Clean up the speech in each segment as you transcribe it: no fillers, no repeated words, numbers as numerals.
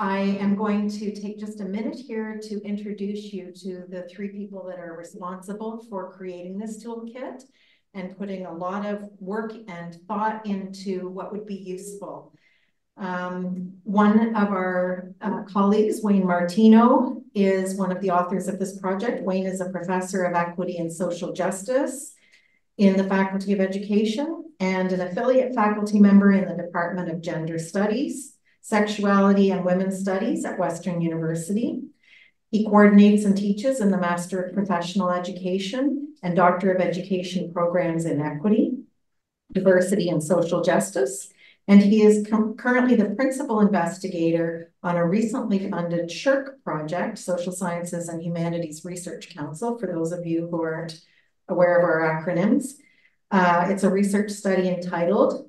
I am going to take just a minute here to introduce you to the three people that are responsible for creating this toolkit and putting a lot of work and thought into what would be useful. One of our colleagues, Wayne Martino, is one of the authors of this project. Wayne is a professor of equity and social justice in the Faculty of Education and an affiliate faculty member in the Department of Gender Studies, Sexuality and Women's Studies at Western University. He coordinates and teaches in the Master of Professional Education and Doctor of Education programs in equity, diversity, and social justice. And he is currently the principal investigator on a recently funded SHRC project, Social Sciences and Humanities Research Council, for those of you who aren't aware of our acronyms. It's a research study entitled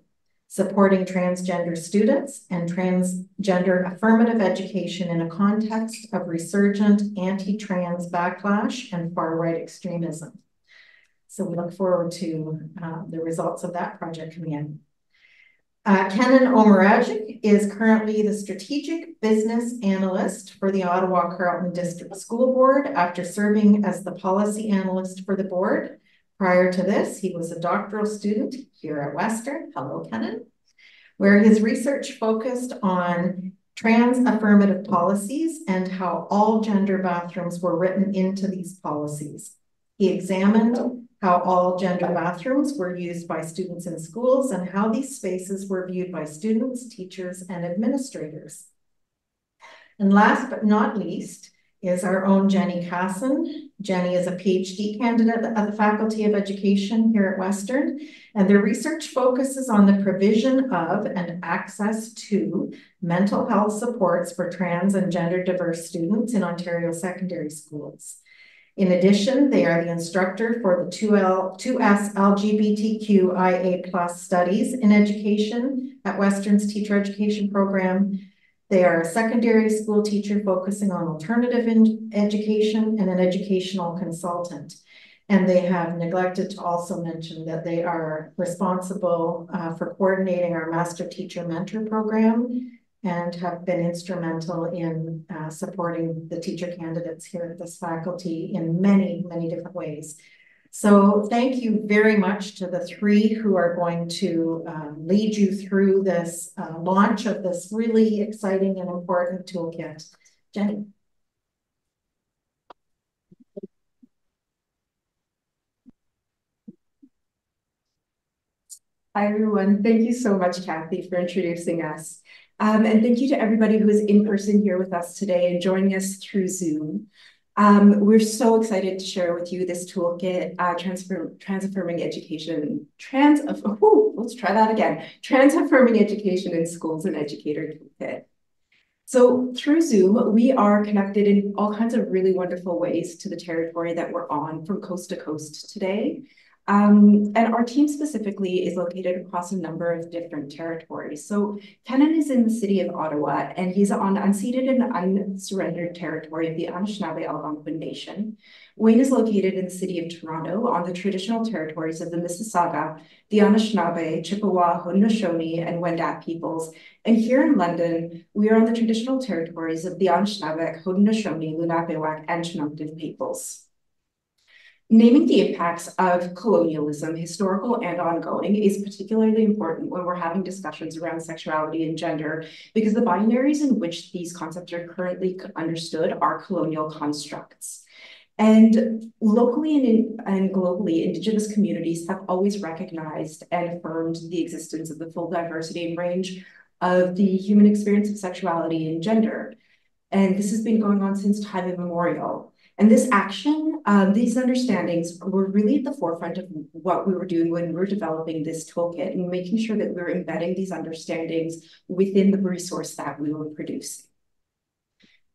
Supporting Transgender Students and Transgender Affirmative Education in a Context of Resurgent Anti-Trans Backlash and Far-Right Extremism. So we look forward to the results of that project coming in. Kenan Omeragic is currently the Strategic Business Analyst for the Ottawa-Carleton District School Board after serving as the Policy Analyst for the board. Prior to this, he was a doctoral student here at Western, hello Kenan, where his research focused on trans affirmative policies and how all gender bathrooms were written into these policies. He examined how all gender bathrooms were used by students in schools and how these spaces were viewed by students, teachers, and administrators. And last but not least is our own Jenny Casson. Jenny is a PhD candidate at the Faculty of Education here at Western, and their research focuses on the provision of and access to mental health supports for trans and gender diverse students in Ontario secondary schools. In addition, they are the instructor for the 2S LGBTQIA+ studies in education at Western's teacher education program. They are a secondary school teacher focusing on alternative education and an educational consultant. And they have neglected to also mention that they are responsible for coordinating our Master Teacher Mentor program and have been instrumental in supporting the teacher candidates here at this faculty in many, many different ways. So thank you very much to the three who are going to lead you through this launch of this really exciting and important toolkit. Jenny. Hi, everyone. Thank you so much, Kathy, for introducing us. And thank you to everybody who is in person here with us today and joining us through Zoom. We're so excited to share with you this toolkit, Transaffirming Education, let's try that again. Transaffirming Education in Schools and Educator Toolkit. So through Zoom, we are connected in all kinds of really wonderful ways to the territory that we're on from coast to coast today. And our team specifically is located across a number of different territories. So Kenan is in the city of Ottawa, and he's on unceded and unsurrendered territory of the Anishinaabe Algonquin Nation. Wayne is located in the city of Toronto on the traditional territories of the Mississauga, the Anishinaabe, Chippewa, Haudenosaunee, and Wendat peoples. And here in London, we are on the traditional territories of the Anishinaabe, Haudenosaunee, Lenape, and Chinookic peoples. Naming the impacts of colonialism, historical and ongoing, is particularly important when we're having discussions around sexuality and gender, because the binaries in which these concepts are currently understood are colonial constructs. And locally and globally, Indigenous communities have always recognized and affirmed the existence of the full diversity and range of the human experience of sexuality and gender. And this has been going on since time immemorial. And this action, these understandings were really at the forefront of what we were doing when we were developing this toolkit and making sure that we were embedding these understandings within the resource that we were producing.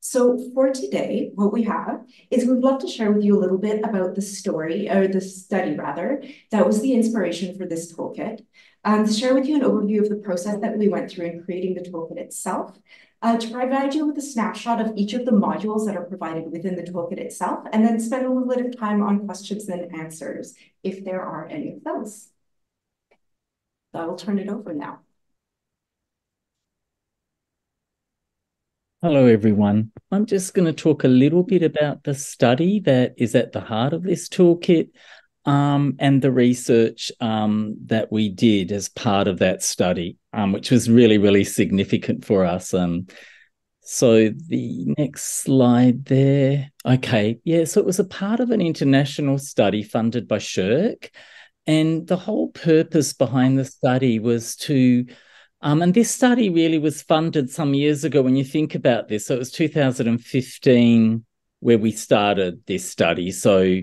So for today, what we have is we'd love to share with you a little bit about the story, or the study rather, that was the inspiration for this toolkit, to share with you an overview of the process that we went through in creating the toolkit itself, to provide you with a snapshot of each of the modules that are provided within the toolkit itself, and then spend a little bit of time on questions and answers, if there are any of those. So I will turn it over now. Hello, everyone. I'm just going to talk a little bit about the study that is at the heart of this toolkit, and the research that we did as part of that study, which was really, really significant for us. So the next slide there. Okay, yeah, so it was a part of an international study funded by SHIRK, and the whole purpose behind the study was to and this study really was funded some years ago when you think about this. So it was 2015 where we started this study. So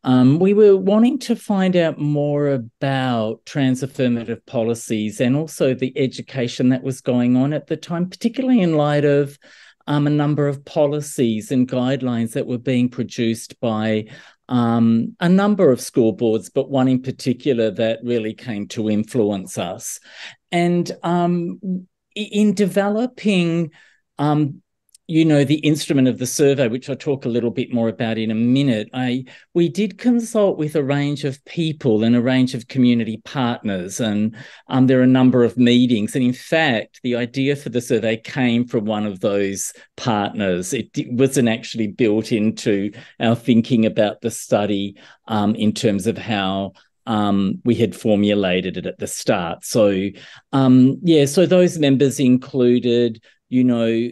we were wanting to find out more about trans affirmative policies and also the education that was going on at the time, particularly in light of a number of policies and guidelines that were being produced by a number of school boards, but one in particular that really came to influence us. And in developing, the instrument of the survey, which I'll talk a little bit more about in a minute, we did consult with a range of people and a range of community partners, and there are a number of meetings. And in fact, the idea for the survey came from one of those partners. It wasn't actually built into our thinking about the study in terms of how we had formulated it at the start. So, so those members included,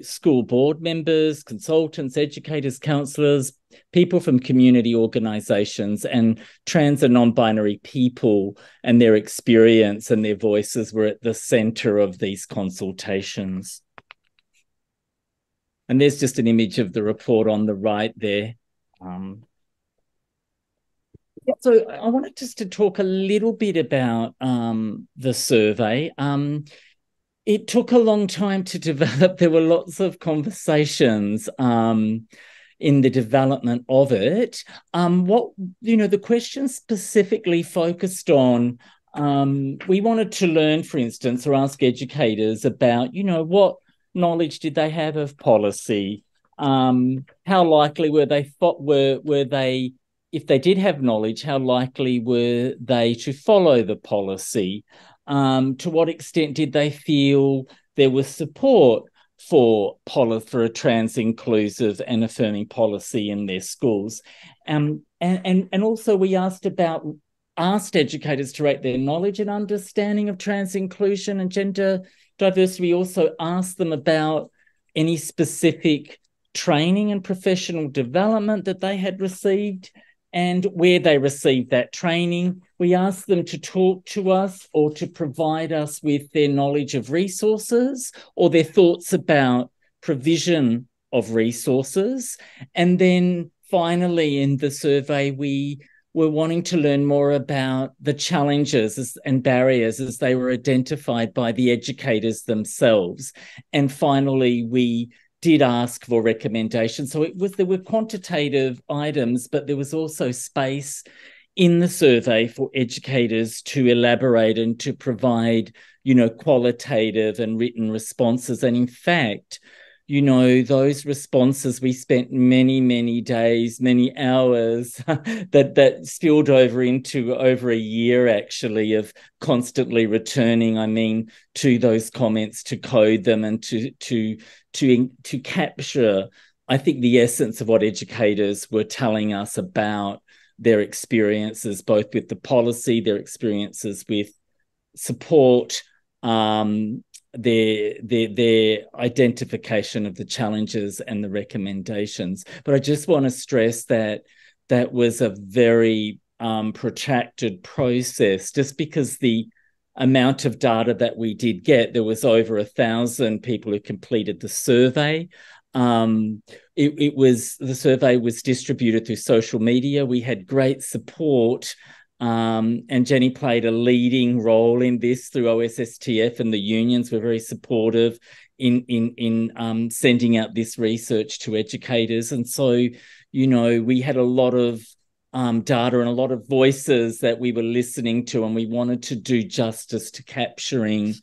school board members, consultants, educators, counsellors, people from community organisations, and trans and non-binary people, and their experience and their voices were at the centre of these consultations. And there's just an image of the report on the right there. So I wanted just to talk a little bit about the survey. It took a long time to develop. There were lots of conversations in the development of it. The question specifically focused on, we wanted to learn, for instance, or ask educators about, what knowledge did they have of policy? How likely were they, if they did have knowledge, how likely were they to follow the policy? To what extent did they feel there was support for a trans inclusive and affirming policy in their schools? And also we asked educators to rate their knowledge and understanding of trans inclusion and gender diversity. We also asked them about any specific training and professional development that they had received and where they received that training. We asked them to talk to us or to provide us with their knowledge of resources or their thoughts about provision of resources. And then finally in the survey, we were wanting to learn more about the challenges and barriers as they were identified by the educators themselves. And finally, we did ask for recommendations. So there were quantitative items, but there was also space in the survey for educators to elaborate and to provide, qualitative and written responses. And in fact, those responses, we spent many, many days, many hours that spilled over into over a year, actually, of constantly returning, to those comments, to code them and to capture, I think, the essence of what educators were telling us about their experiences, both with the policy, their experiences with support, their identification of the challenges and the recommendations. But I just want to stress that that was a very protracted process, just because the amount of data that we did get, there was over 1,000 people who completed the survey. The survey was distributed through social media. We had great support, and Jenny played a leading role in this through OSSTF, and the unions were very supportive in sending out this research to educators. And so, we had a lot of data and a lot of voices that we were listening to, and we wanted to do justice to capturing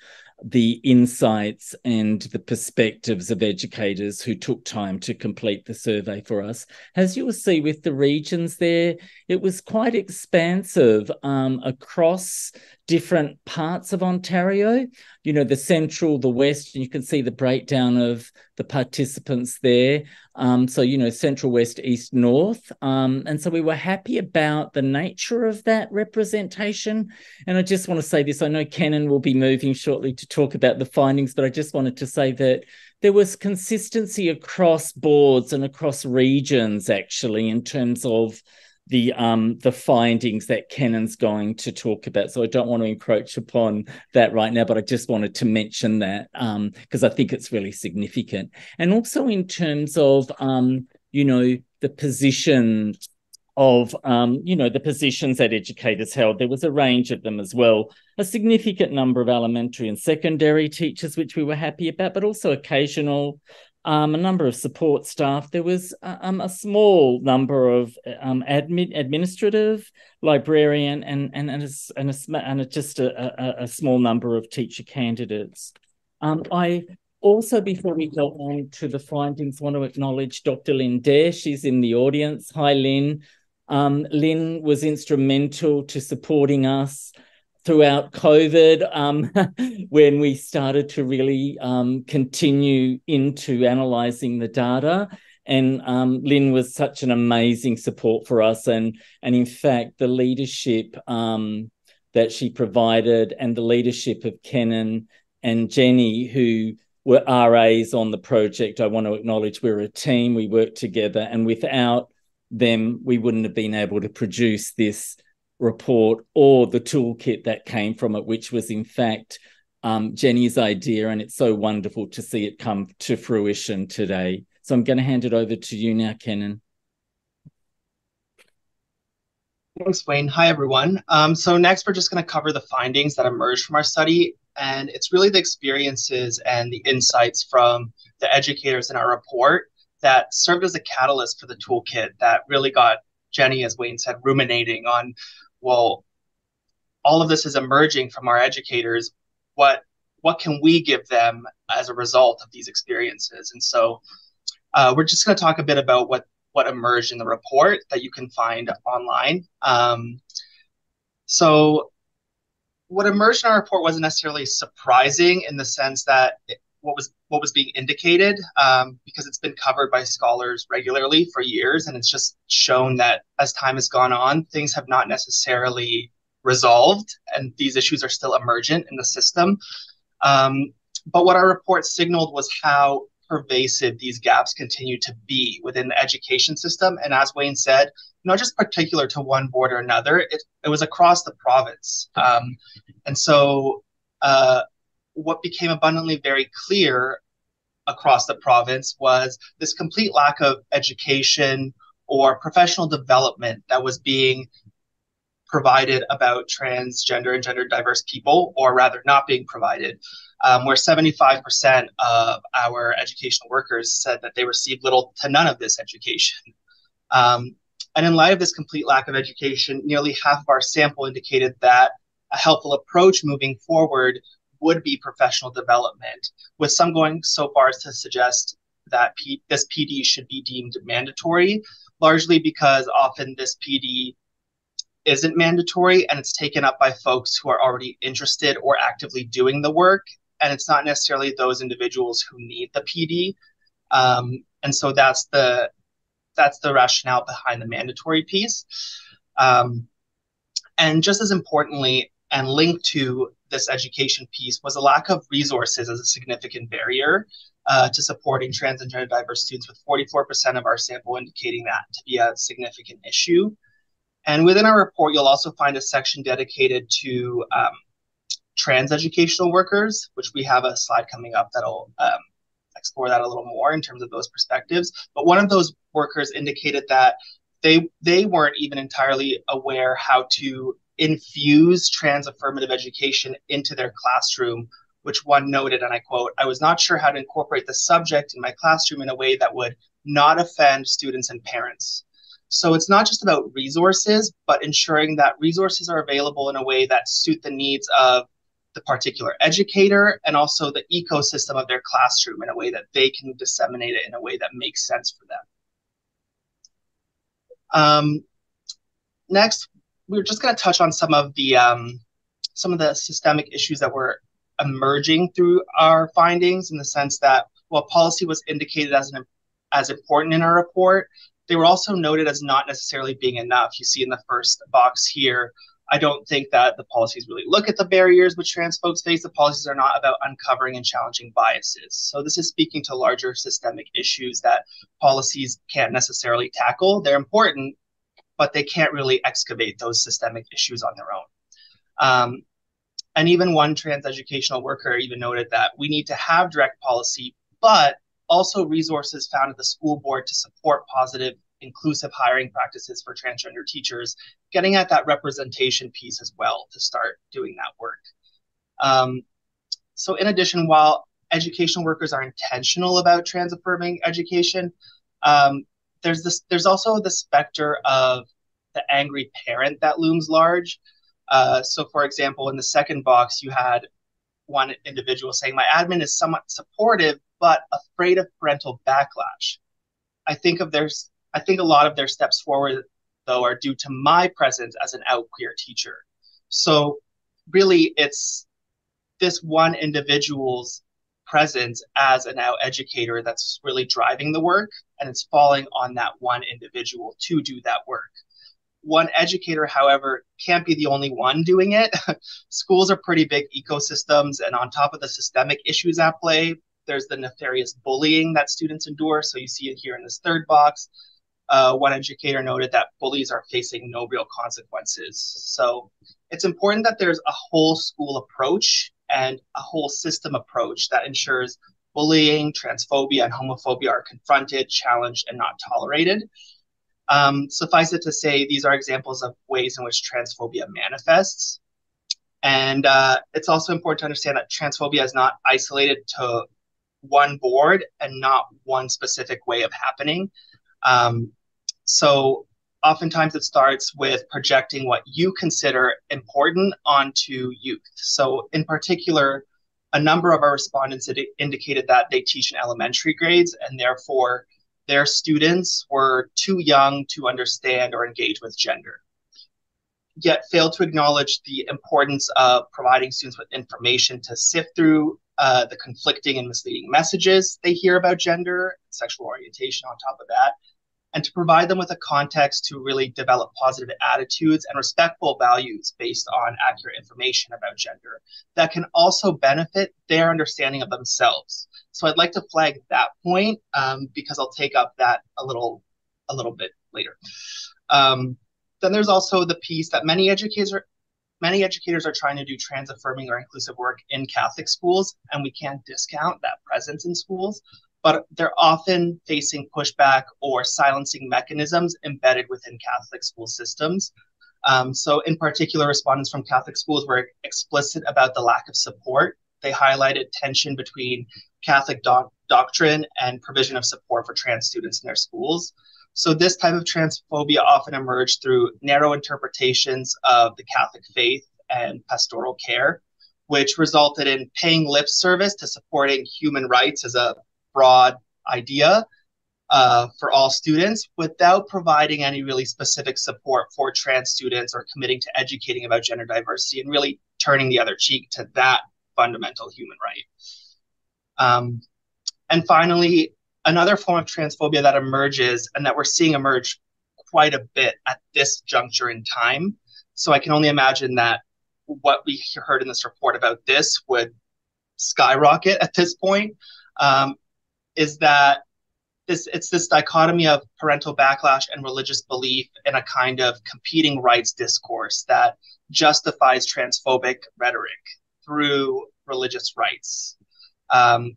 the insights and the perspectives of educators who took time to complete the survey for us. As you will see with the regions there, it was quite expansive across different parts of Ontario, you know, the central, the west, and you can see the breakdown of the participants there. So, you know, central, west, east, north. And so we were happy about the nature of that representation. And I just want to say this, I know Kenan will be moving shortly to talk about the findings, but I just wanted to say that there was consistency across boards and across regions, actually, in terms of the findings that Kenan's going to talk about. So I don't want to encroach upon that right now, but I just wanted to mention that because I think it's really significant. And also in terms of, you know, the position of, you know, the positions that educators held. There was a range of them as well. A significant number of elementary and secondary teachers, which we were happy about, but also occasional, a number of support staff. There was a small number of administrative, librarian, and just a small number of teacher candidates. I also, before we go on to the findings, want to acknowledge Dr. Lynn Dare. She's in the audience. Hi, Lynn. Lynn was instrumental to supporting us throughout COVID when we started to really continue into analysing the data. And Lynn was such an amazing support for us. And in fact, the leadership that she provided and the leadership of Kenan and Jenny, who were RAs on the project, I want to acknowledge we're a team, we worked together, and without them, we wouldn't have been able to produce this report or the toolkit that came from it, which was in fact Jenny's idea, and it's so wonderful to see it come to fruition today. So I'm going to hand it over to you now, Kenan. Thanks, Wayne. Hi, everyone. So next, we're just going to cover the findings that emerged from our study, and it's really the experiences and the insights from the educators in our report that served as a catalyst for the toolkit that really got Jenny, as Wayne said, ruminating on, well, all of this is emerging from our educators. What can we give them as a result of these experiences? And so we're just going to talk a bit about what emerged in the report that you can find online. So what emerged in our report wasn't necessarily surprising in the sense that what was being indicated, because it's been covered by scholars regularly for years, and it's just shown that as time has gone on, things have not necessarily resolved, and these issues are still emergent in the system. But what our report signaled was how pervasive these gaps continue to be within the education system. And as Wayne said, not just particular to one board or another, it was across the province. And so what became abundantly very clear across the province was this complete lack of education or professional development that was being provided about transgender and gender diverse people, or rather not being provided, where 75% of our educational workers said that they received little to none of this education. And in light of this complete lack of education, nearly half of our sample indicated that a helpful approach moving forward would be professional development, with some going so far as to suggest that this PD should be deemed mandatory, largely because often this PD isn't mandatory and it's taken up by folks who are already interested or actively doing the work, and it's not necessarily those individuals who need the PD. And so that's the rationale behind the mandatory piece. And just as importantly, and linked to this education piece, was a lack of resources as a significant barrier to supporting trans and gender diverse students, with 44% of our sample indicating that to be a significant issue. And within our report, you'll also find a section dedicated to trans educational workers, which we have a slide coming up that'll explore that a little more in terms of those perspectives. But one of those workers indicated that they weren't even entirely aware how to infuse trans affirmative education into their classroom, which one noted, and I quote, "I was not sure how to incorporate the subject in my classroom in a way that would not offend students and parents." So it's not just about resources, but ensuring that resources are available in a way that suit the needs of the particular educator and also the ecosystem of their classroom in a way that they can disseminate it in a way that makes sense for them. Next, we're just going to touch on some of the some of the systemic issues that were emerging through our findings, in the sense that while policy was indicated as important in our report, they were also noted as not necessarily being enough. You see in the first box here, I don't think that the policies really look at the barriers which trans folks face. The policies are not about uncovering and challenging biases. So this is speaking to larger systemic issues that policies can't necessarily tackle. They're important, but they can't really excavate those systemic issues on their own. And even one trans educational worker even noted that we need to have direct policy, but also resources found at the school board to support positive, inclusive hiring practices for transgender teachers, getting at that representation piece as well to start doing that work. So in addition, while educational workers are intentional about trans-affirming education, there's also the specter of the angry parent that looms large. So for example, in the second box, you had one individual saying, my admin is somewhat supportive, but afraid of parental backlash. I think a lot of their steps forward, though, are due to my presence as an out queer teacher. So really, it's this one individual's presence as an out educator that's really driving the work, and it's falling on that one individual to do that work. One educator, however, can't be the only one doing it. Schools are pretty big ecosystems, and on top of the systemic issues at play, there's the nefarious bullying that students endure. So you see it here in this third box. One educator noted that bullies are facing no real consequences. So it's important that there's a whole school approach and a whole system approach that ensures bullying, transphobia, and homophobia are confronted, challenged, and not tolerated. Suffice it to say, these are examples of ways in which transphobia manifests. And it's also important to understand that transphobia is not isolated to one board and not one specific way of happening. So oftentimes it starts with projecting what you consider important onto youth. So in particular, a number of our respondents indicated that they teach in elementary grades, and therefore their students were too young to understand or engage with gender, yet failed to acknowledge the importance of providing students with information to sift through the conflicting and misleading messages they hear about gender, sexual orientation on top of that, and to provide them with a context to really develop positive attitudes and respectful values based on accurate information about gender that can also benefit their understanding of themselves. So I'd like to flag that point because I'll take up that a little bit later. Then there's also the piece that many educators are trying to do trans-affirming or inclusive work in Catholic schools, and we can't discount that presence in schools, but they're often facing pushback or silencing mechanisms embedded within Catholic school systems. So in particular, respondents from Catholic schools were explicit about the lack of support. They highlighted tension between Catholic doctrine and provision of support for trans students in their schools. So this type of transphobia often emerged through narrow interpretations of the Catholic faith and pastoral care, which resulted in paying lip service to supporting human rights as a broad idea for all students without providing any really specific support for trans students or committing to educating about gender diversity and really turning the other cheek to that fundamental human right. And finally, another form of transphobia that emerges and that we're seeing emerge quite a bit at this juncture in time. So I can only imagine that what we heard in this report about this would skyrocket at this point, is that it's this dichotomy of parental backlash and religious belief in a kind of competing rights discourse that justifies transphobic rhetoric through religious rights.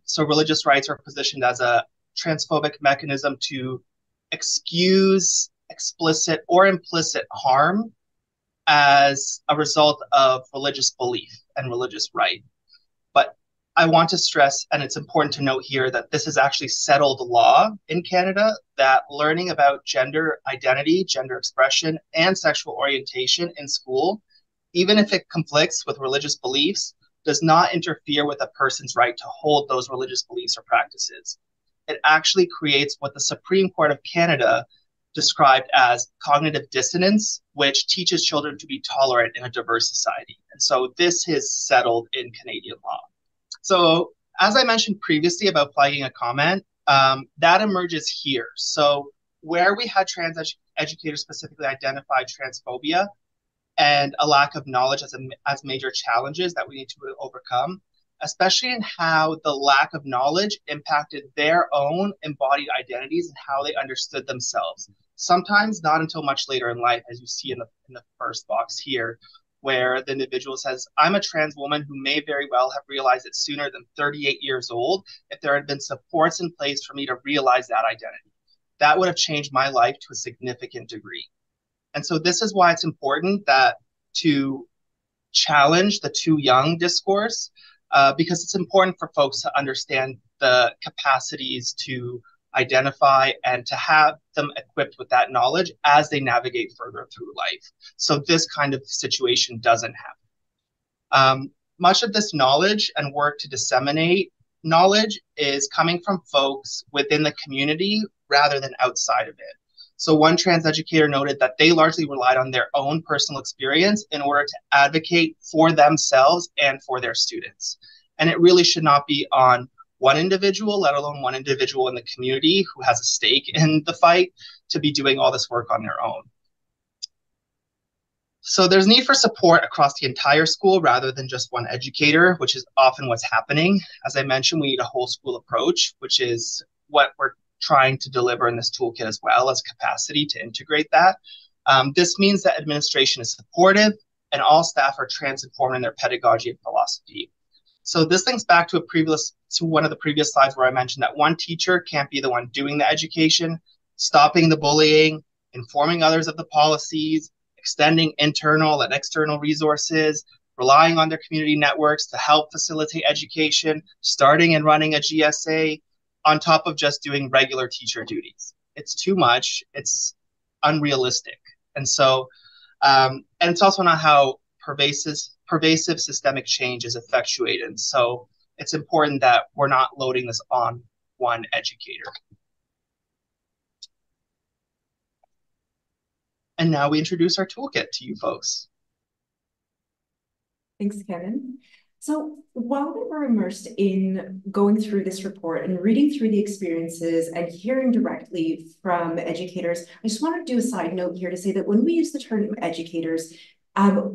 So religious rights are positioned as a transphobic mechanism to excuse explicit or implicit harm as a result of religious belief and religious right. But I want to stress, and it's important to note here, that this is actually settled law in Canada, that learning about gender identity, gender expression, and sexual orientation in school, even if it conflicts with religious beliefs, does not interfere with a person's right to hold those religious beliefs or practices. It actually creates what the Supreme Court of Canada described as cognitive dissonance, which teaches children to be tolerant in a diverse society. And so this is settled in Canadian law. So as I mentioned previously about flagging a comment, that emerges here. So where we had trans educators specifically identify transphobia and a lack of knowledge as major challenges that we need to overcome, especially in how the lack of knowledge impacted their own embodied identities and how they understood themselves. Sometimes not until much later in life, as you see in the first box here, where the individual says, I'm a trans woman who may very well have realized it sooner than 38 years old if there had been supports in place for me to realize that identity. That would have changed my life to a significant degree. And so this is why it's important that to challenge the too young discourse, because it's important for folks to understand the capacities to identify and to have them equipped with that knowledge as they navigate further through life. So this kind of situation doesn't happen. Much of this knowledge and work to disseminate knowledge is coming from folks within the community rather than outside of it. So one trans educator noted that they largely relied on their own personal experience in order to advocate for themselves and for their students. And it really should not be on one individual, let alone one individual in the community who has a stake in the fight, to be doing all this work on their own. So there's need for support across the entire school rather than just one educator, which is often what's happening. As I mentioned, we need a whole school approach, which is what we're trying to deliver in this toolkit, as well as capacity to integrate that. This means that administration is supportive and all staff are trans-informed in their pedagogy and philosophy. So this links back to one of the previous slides where I mentioned that one teacher can't be the one doing the education, stopping the bullying, informing others of the policies, extending internal and external resources, relying on their community networks to help facilitate education, starting and running a GSA, on top of just doing regular teacher duties. It's too much, it's unrealistic. And so, and it's also not how pervasive systemic change is effectuated. So it's important that we're not loading this on one educator. And now we introduce our toolkit to you folks. Thanks, Kevin. So while we were immersed in going through this report and reading through the experiences and hearing directly from educators, I just want to do a side note here to say that when we use the term educators,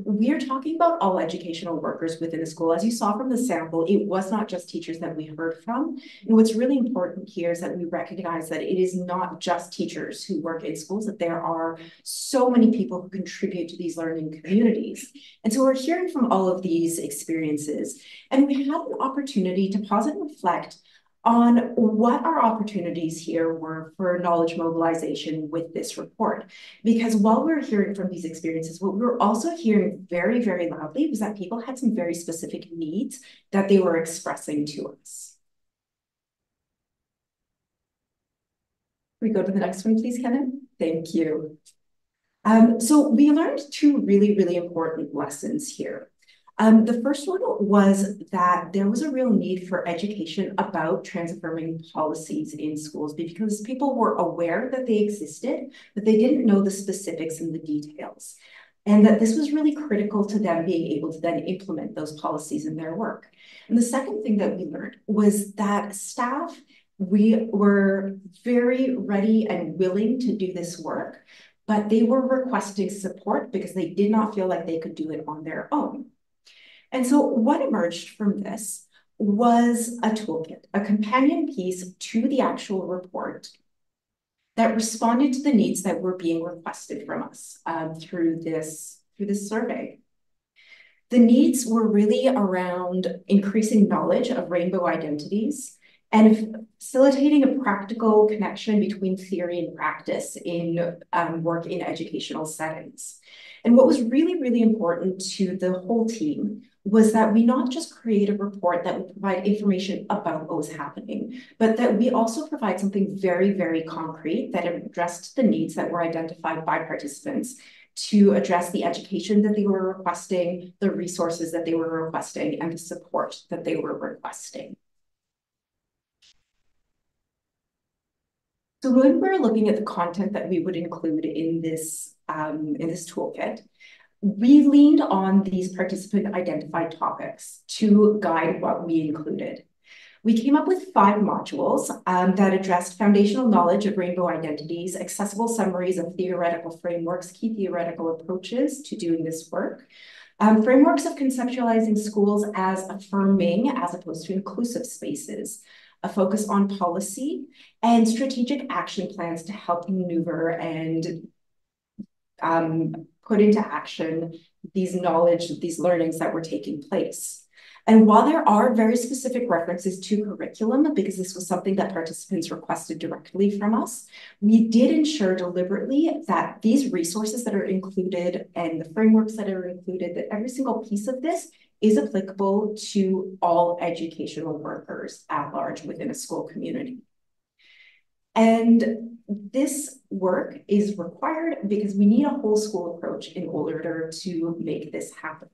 we are talking about all educational workers within the school. As you saw from the sample, it was not just teachers that we heard from. And what's really important here is that we recognize that it is not just teachers who work in schools, that there are so many people who contribute to these learning communities. And so we're hearing from all of these experiences, and we had an opportunity to pause and reflect on what our opportunities here were for knowledge mobilization with this report. Because while we were hearing from these experiences, what we were also hearing very, very loudly was that people had some very specific needs that they were expressing to us. Can we go to the next one, please, Kevin? Thank you. So we learned two really, really important lessons here. The first one was that there was a real need for education about trans-affirming policies in schools because people were aware that they existed, but they didn't know the specifics and the details. And that this was really critical to them being able to then implement those policies in their work. And the second thing that we learned was that staff, we were very ready and willing to do this work, but they were requesting support because they did not feel like they could do it on their own. And so what emerged from this was a toolkit, a companion piece to the actual report that responded to the needs that were being requested from us through this survey. The needs were really around increasing knowledge of rainbow identities and facilitating a practical connection between theory and practice in work in educational settings. And what was really, really important to the whole team was that we not just create a report that would provide information about what was happening, but that we also provide something very, very concrete that addressed the needs that were identified by participants to address the education that they were requesting, the resources that they were requesting, and the support that they were requesting. So when we're looking at the content that we would include in this toolkit, we leaned on these participant identified topics to guide what we included. We came up with 5 modules that addressed foundational knowledge of rainbow identities, accessible summaries of theoretical frameworks, key theoretical approaches to doing this work, frameworks of conceptualizing schools as affirming as opposed to inclusive spaces, a focus on policy, and strategic action plans to help maneuver and put into action these learnings that were taking place. And while there are very specific references to curriculum, because this was something that participants requested directly from us, we did ensure deliberately that these resources that are included and the frameworks that are included, that every single piece of this is applicable to all educational workers at large within a school community. And this work is required because we need a whole school approach in order to make this happen.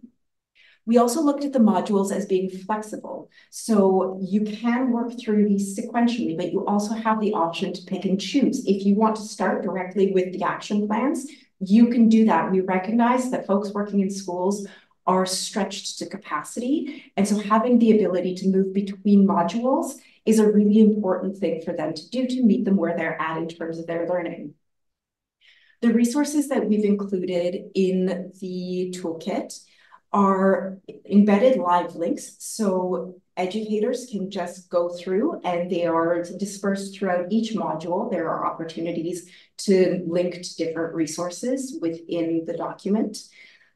We also looked at the modules as being flexible. So you can work through these sequentially, but you also have the option to pick and choose. If you want to start directly with the action plans, you can do that. We recognize that folks working in schools are stretched to capacity. And so having the ability to move between modules is a really important thing for them to do to meet them where they're at in terms of their learning. The resources that we've included in the toolkit are embedded live links. So educators can just go through and they are dispersed throughout each module. There are opportunities to link to different resources within the document.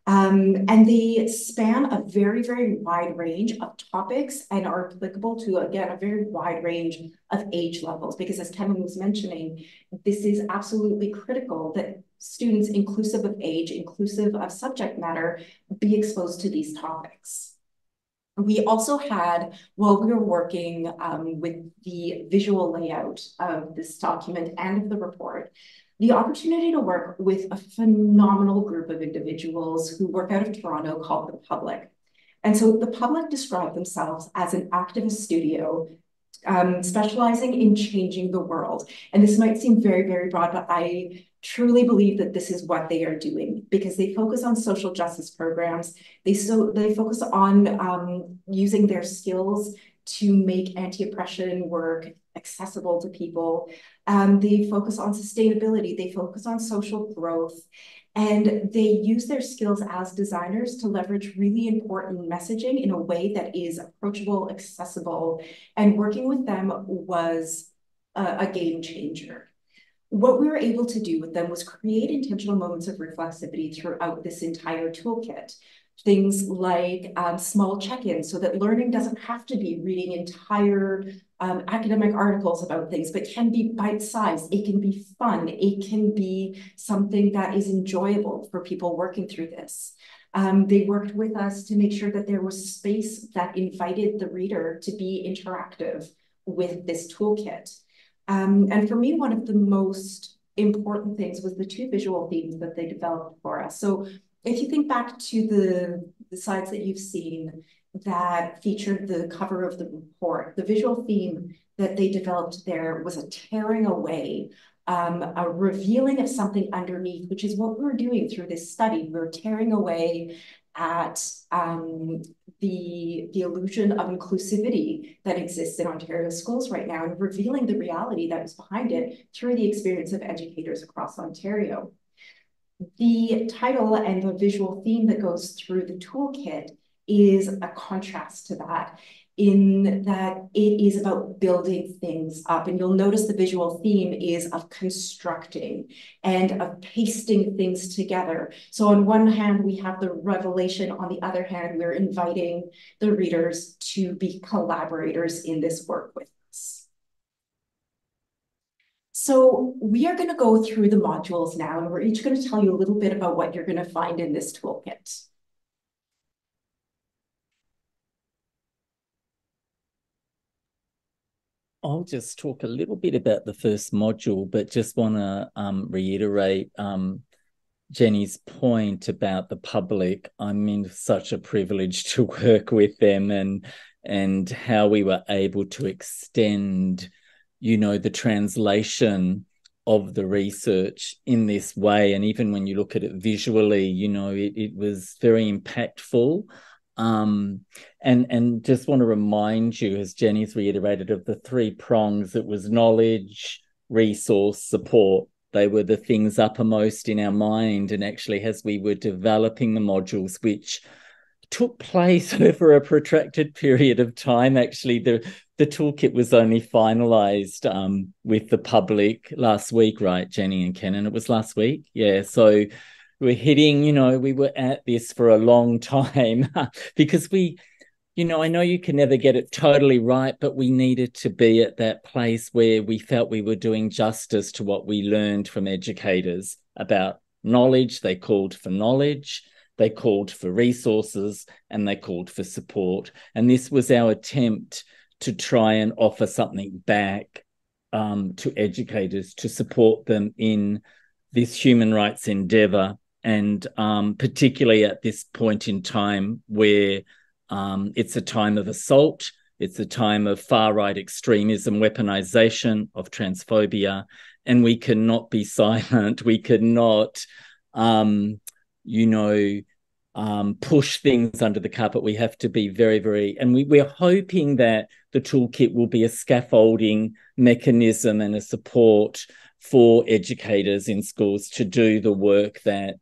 And they span a very, very wide range of topics and are applicable to, again, a very wide range of age levels, because as Kevin was mentioning, this is absolutely critical that students, inclusive of age, inclusive of subject matter, be exposed to these topics. We also had, while we were working with the visual layout of this document and of the report, the opportunity to work with a phenomenal group of individuals who work out of Toronto called The Public. And so The Public described themselves as an activist studio specializing in changing the world. And this might seem very, very broad, but I truly believe that this is what they are doing, because they focus on social justice programs. They focus on using their skills to make anti-oppression work accessible to people. They focus on sustainability. They focus on social growth. And they use their skills as designers to leverage really important messaging in a way that is approachable, accessible, and working with them was a game changer. What we were able to do with them was create intentional moments of reflexivity throughout this entire toolkit. Things like small check-ins, so that learning doesn't have to be reading entire academic articles about things, but can be bite-sized. It can be fun. It can be something that is enjoyable for people working through this. They worked with us to make sure that there was space that invited the reader to be interactive with this toolkit. And for me, one of the most important things was the 2 visual themes that they developed for us. So if you think back to the slides that you've seen that featured the cover of the report, the visual theme that they developed there was a tearing away, a revealing of something underneath, which is what we're doing through this study. We're tearing away at the illusion of inclusivity that exists in Ontario schools right now and revealing the reality that is behind it through the experience of educators across Ontario. The title and the visual theme that goes through the toolkit is a contrast to that, in that it is about building things up. And you'll notice the visual theme is of constructing and of pasting things together. So on one hand, we have the revelation. On the other hand, we're inviting the readers to be collaborators in this work with us. So we are going to go through the modules now, and we're each going to tell you a little bit about what you're going to find in this toolkit. I'll just talk a little bit about the first module, but just want to reiterate Jenny's point about the public. I'm in such a privilege to work with them and how we were able to extend the translation of the research in this way. And even when you look at it visually, it was very impactful. And just want to remind you, as Jenny's reiterated, of the 3 prongs. It was knowledge, resource, support. They were the things uppermost in our mind. And actually, as we were developing the modules, which took place over a protracted period of time, actually, the toolkit was only finalized with the public last week, right, Jenny and Kenan? It was last week? Yeah, so we're hitting, we were at this for a long time because I know you can never get it totally right, but we needed to be at that place where we felt we were doing justice to what we learned from educators about knowledge. They called for knowledge, they called for resources, and they called for support. And this was our attempt to try and offer something back to educators to support them in this human rights endeavour. And particularly at this point in time where it's a time of assault, it's a time of far-right extremism, weaponization of transphobia, and we cannot be silent. We cannot, push things under the carpet. We have to be very, very, and we're hoping that the toolkit will be a scaffolding mechanism and a support for educators in schools to do the work that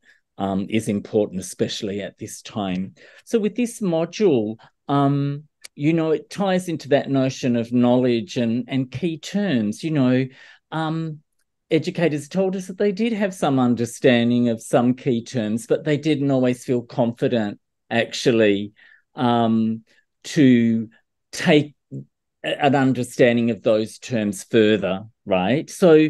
is important, especially at this time. So with this module, it ties into that notion of knowledge and key terms. Educators told us that they did have some understanding of some key terms, but they didn't always feel confident, actually, to take an understanding of those terms further, right? So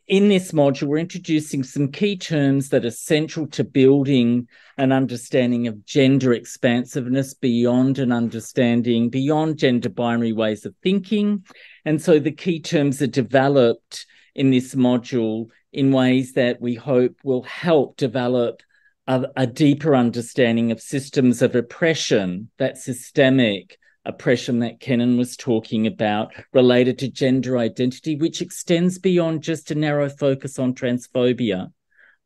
in this module, we're introducing some key terms that are central to building an understanding of gender expansiveness beyond gender binary ways of thinking. And so the key terms are developed in this module in ways that we hope will help develop a deeper understanding of systems of oppression, that systemic oppression that Kenan was talking about, related to gender identity, which extends beyond just a narrow focus on transphobia.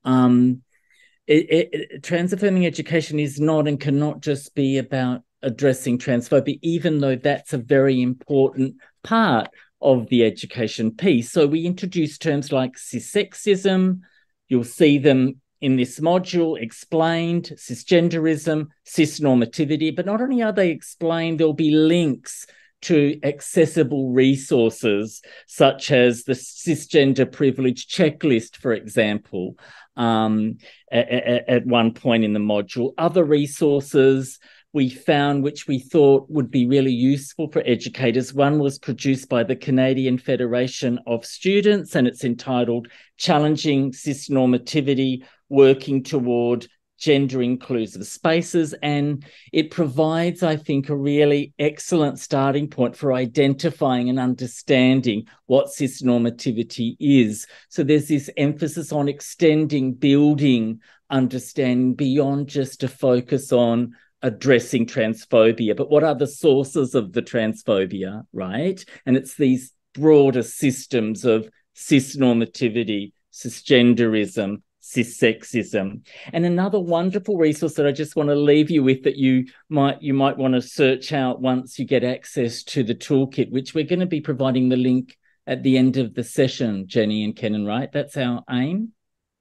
Transaffirming education is not and cannot just be about addressing transphobia, even though that's a very important part of the education piece. So we introduce terms like cissexism. You'll see them in this module explained, cisgenderism, cisnormativity, but not only are they explained, there'll be links to accessible resources such as the cisgender privilege checklist, for example, at one point in the module. Other resources we found which we thought would be really useful for educators. One was produced by the Canadian Federation of Students, and it's entitled Challenging Cisnormativity, Working Toward Gender Inclusive Spaces. And it provides, I think, a really excellent starting point for identifying and understanding what cisnormativity is. So there's this emphasis on extending, building understanding beyond just a focus on addressing transphobia, but what are the sources of the transphobia, right? And it's these broader systems of cisnormativity, cisgenderism, cissexism. And another wonderful resource that I just want to leave you with that you might want to search out once you get access to the toolkit, which we're going to be providing the link at the end of the session, Jenny and Kenan, right? That's our aim.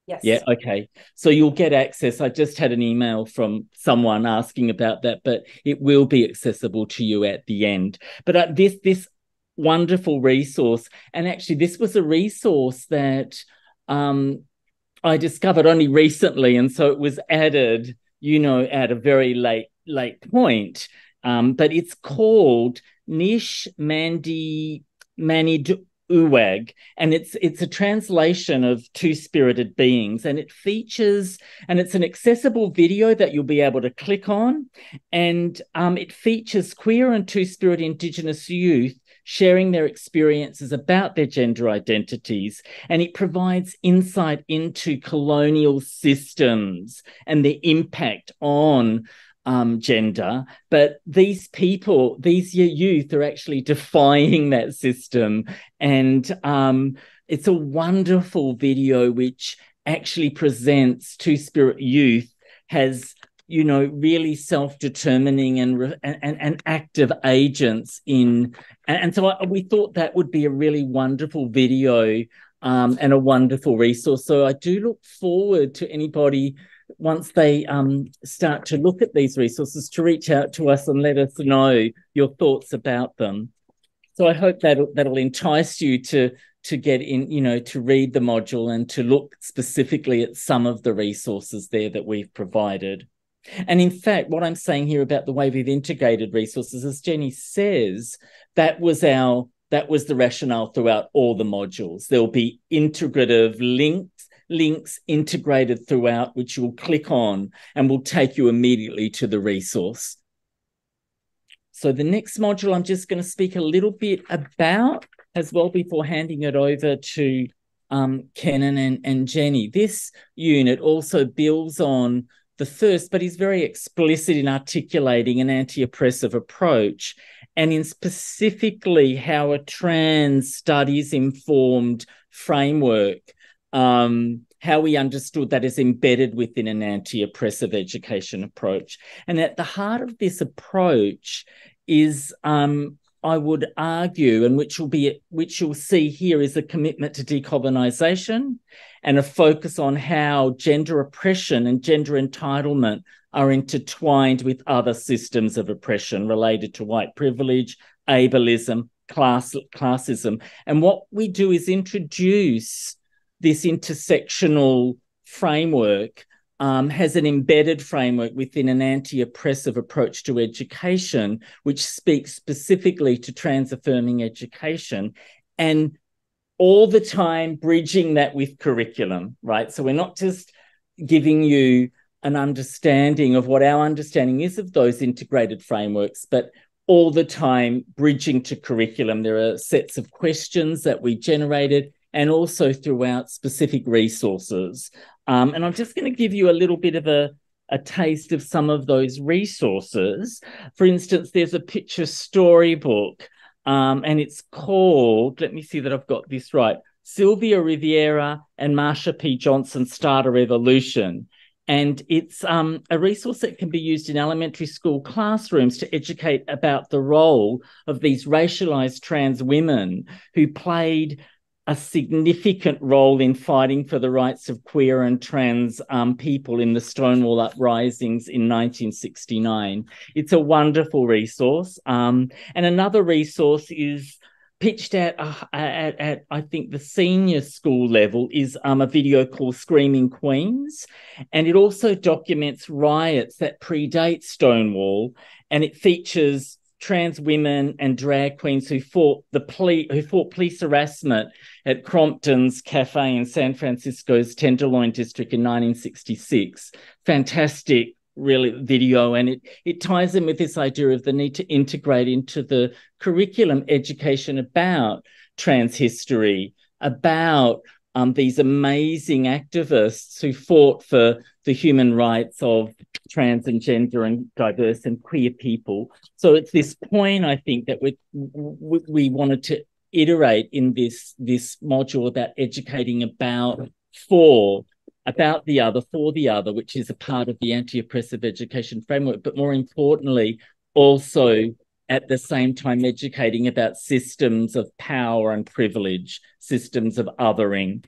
Yes. Yeah, okay. So you'll get access. I just had an email from someone asking about that, but it will be accessible to you at the end. But this wonderful resource, and actually this was a resource that I discovered only recently, and so it was added, at a very late point. But it's called Nish Mandi Manid Uwag, and it's a translation of Two-Spirited Beings, and it features, and it's an accessible video that you'll be able to click on, and it features queer and two-spirit Indigenous youth sharing their experiences about their gender identities, and it provides insight into colonial systems and their impact on gender, but these people, these youth are actually defying that system. And it's a wonderful video which actually presents Two-Spirit youth as, you know, really self-determining and active agents in, and so we thought that would be a really wonderful video and a wonderful resource. So I do look forward to anybody, once they start to look at these resources, to reach out to us and let us know your thoughts about them. So I hope that'll entice you to get in, you know, to read the module and to look specifically at some of the resources there that we've provided. And in fact, what I'm saying here about the way we've integrated resources, as Jenny says, that was the rationale throughout all the modules. There'll be integrative links integrated throughout, which you'll click on and will take you immediately to the resource. So the next module I'm just going to speak a little bit about as well before handing it over to Kenan and Jenny. This unit also builds on the first, but is very explicit in articulating an anti-oppressive approach, and in specifically how a trans studies informed framework, how we understood that is embedded within an anti-oppressive education approach. And at the heart of this approach is, I would argue, and which you'll see here, is a commitment to decolonisation and a focus on how gender oppression and gender entitlement are intertwined with other systems of oppression related to white privilege, ableism, classism. And what we do is introduce this intersectional framework, has an embedded framework within an anti-oppressive approach to education, which speaks specifically to trans-affirming education, and all the time bridging that with curriculum, right? So we're not just giving you an understanding of what our understanding is of those integrated frameworks, but all the time bridging to curriculum. There are sets of questions that we generated, and also throughout specific resources. And I'm just going to give you a little bit of a taste of some of those resources. For instance, there's a picture storybook, and it's called, let me see that I've got this right, Sylvia Riviera and Marsha P. Johnson Start a Revolution. And it's a resource that can be used in elementary school classrooms to educate about the role of these racialized trans women who played a significant role in fighting for the rights of queer and trans people in the Stonewall uprisings in 1969. It's a wonderful resource. And another resource is pitched at I think the senior school level, is a video called Screaming Queens. And it also documents riots that predate Stonewall, and it features trans women and drag queens who fought police harassment at Crompton's Cafe in San Francisco's Tenderloin district in 1966. Fantastic, really, video, and it ties in with this idea of the need to integrate into the curriculum education about trans history, about these amazing activists who fought for the human rights of trans and gender and diverse and queer people. So it's this point, I think, that we wanted to iterate in this module about educating about for the other, which is a part of the anti-oppressive education framework, but more importantly, also at the same time educating about systems of power and privilege, systems of othering.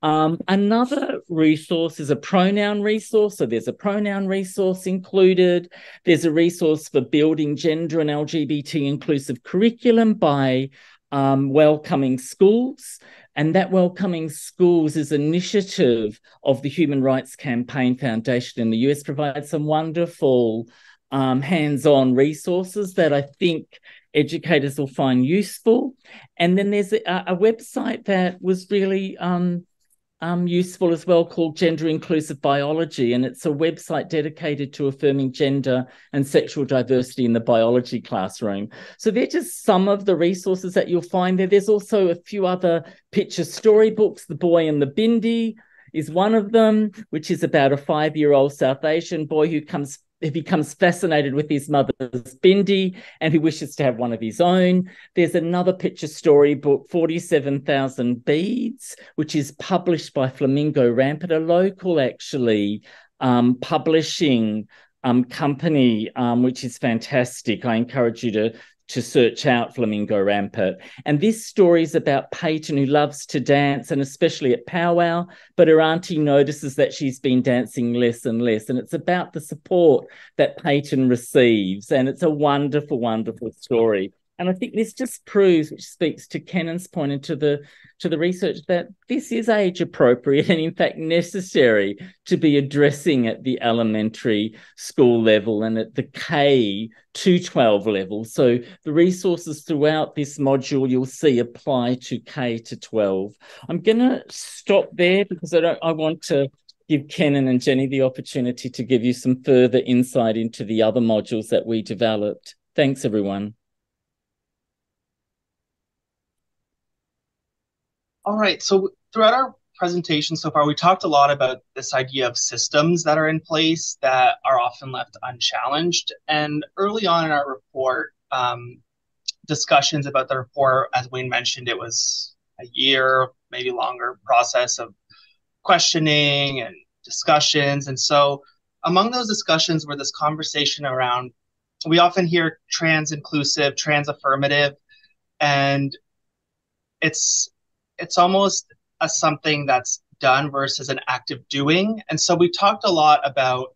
Another resource is a pronoun resource. So there's a pronoun resource included. There's a resource for building gender and LGBT inclusive curriculum by Welcoming Schools. And that Welcoming Schools is an initiative of the Human Rights Campaign Foundation in the US, provides some wonderful hands-on resources that I think educators will find useful. And then there's a website that was really useful as well, called Gender Inclusive Biology, and it's a website dedicated to affirming gender and sexual diversity in the biology classroom. So they're just some of the resources that you'll find there. There's also a few other picture storybooks. The Boy and the Bindi is one of them, which is about a 5-year-old South Asian boy who comes he becomes fascinated with his mother's bindi and he wishes to have one of his own. There's another picture story book, 47,000 Beads, which is published by Flamingo Rampant, a local actually publishing company, which is fantastic. I encourage you to search out Flamingo Rampant. And this story is about Peyton, who loves to dance, and especially at powwow, but her auntie notices that she's been dancing less and less. And it's about the support that Peyton receives. And it's a wonderful, wonderful story. And I think this just proves, which speaks to Kennan's point and to the research, that this is age appropriate and in fact necessary to be addressing at the elementary school level and at the K to 12 level. So the resources throughout this module you'll see apply to K to 12. I'm going to stop there because I want to give Kennan and Jenny the opportunity to give you some further insight into the other modules that we developed. Thanks, everyone. All right, so throughout our presentation so far, we talked a lot about this idea of systems that are in place that are often left unchallenged. And early on in our report, discussions about the report, as Wayne mentioned, it was a year, maybe longer process of questioning and discussions. And so among those discussions were this conversation around, we often hear trans inclusive, trans affirmative, and it's almost something that's done versus an active doing. And so we talked a lot about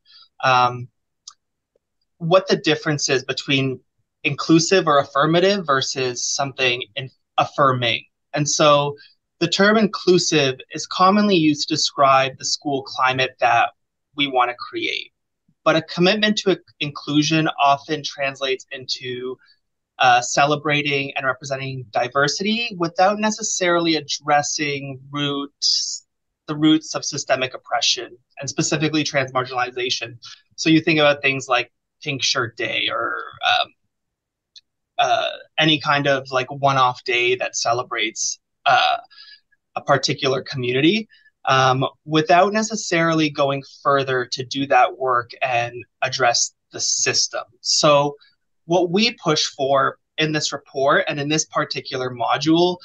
what the difference is between inclusive or affirmative versus something affirming. And so the term inclusive is commonly used to describe the school climate that we want to create. But a commitment to inclusion often translates into celebrating and representing diversity without necessarily addressing the roots of systemic oppression and specifically trans marginalization. So you think about things like Pink Shirt Day or any kind of like one-off day that celebrates a particular community without necessarily going further to do that work and address the system. So what we push for in this report and in this particular module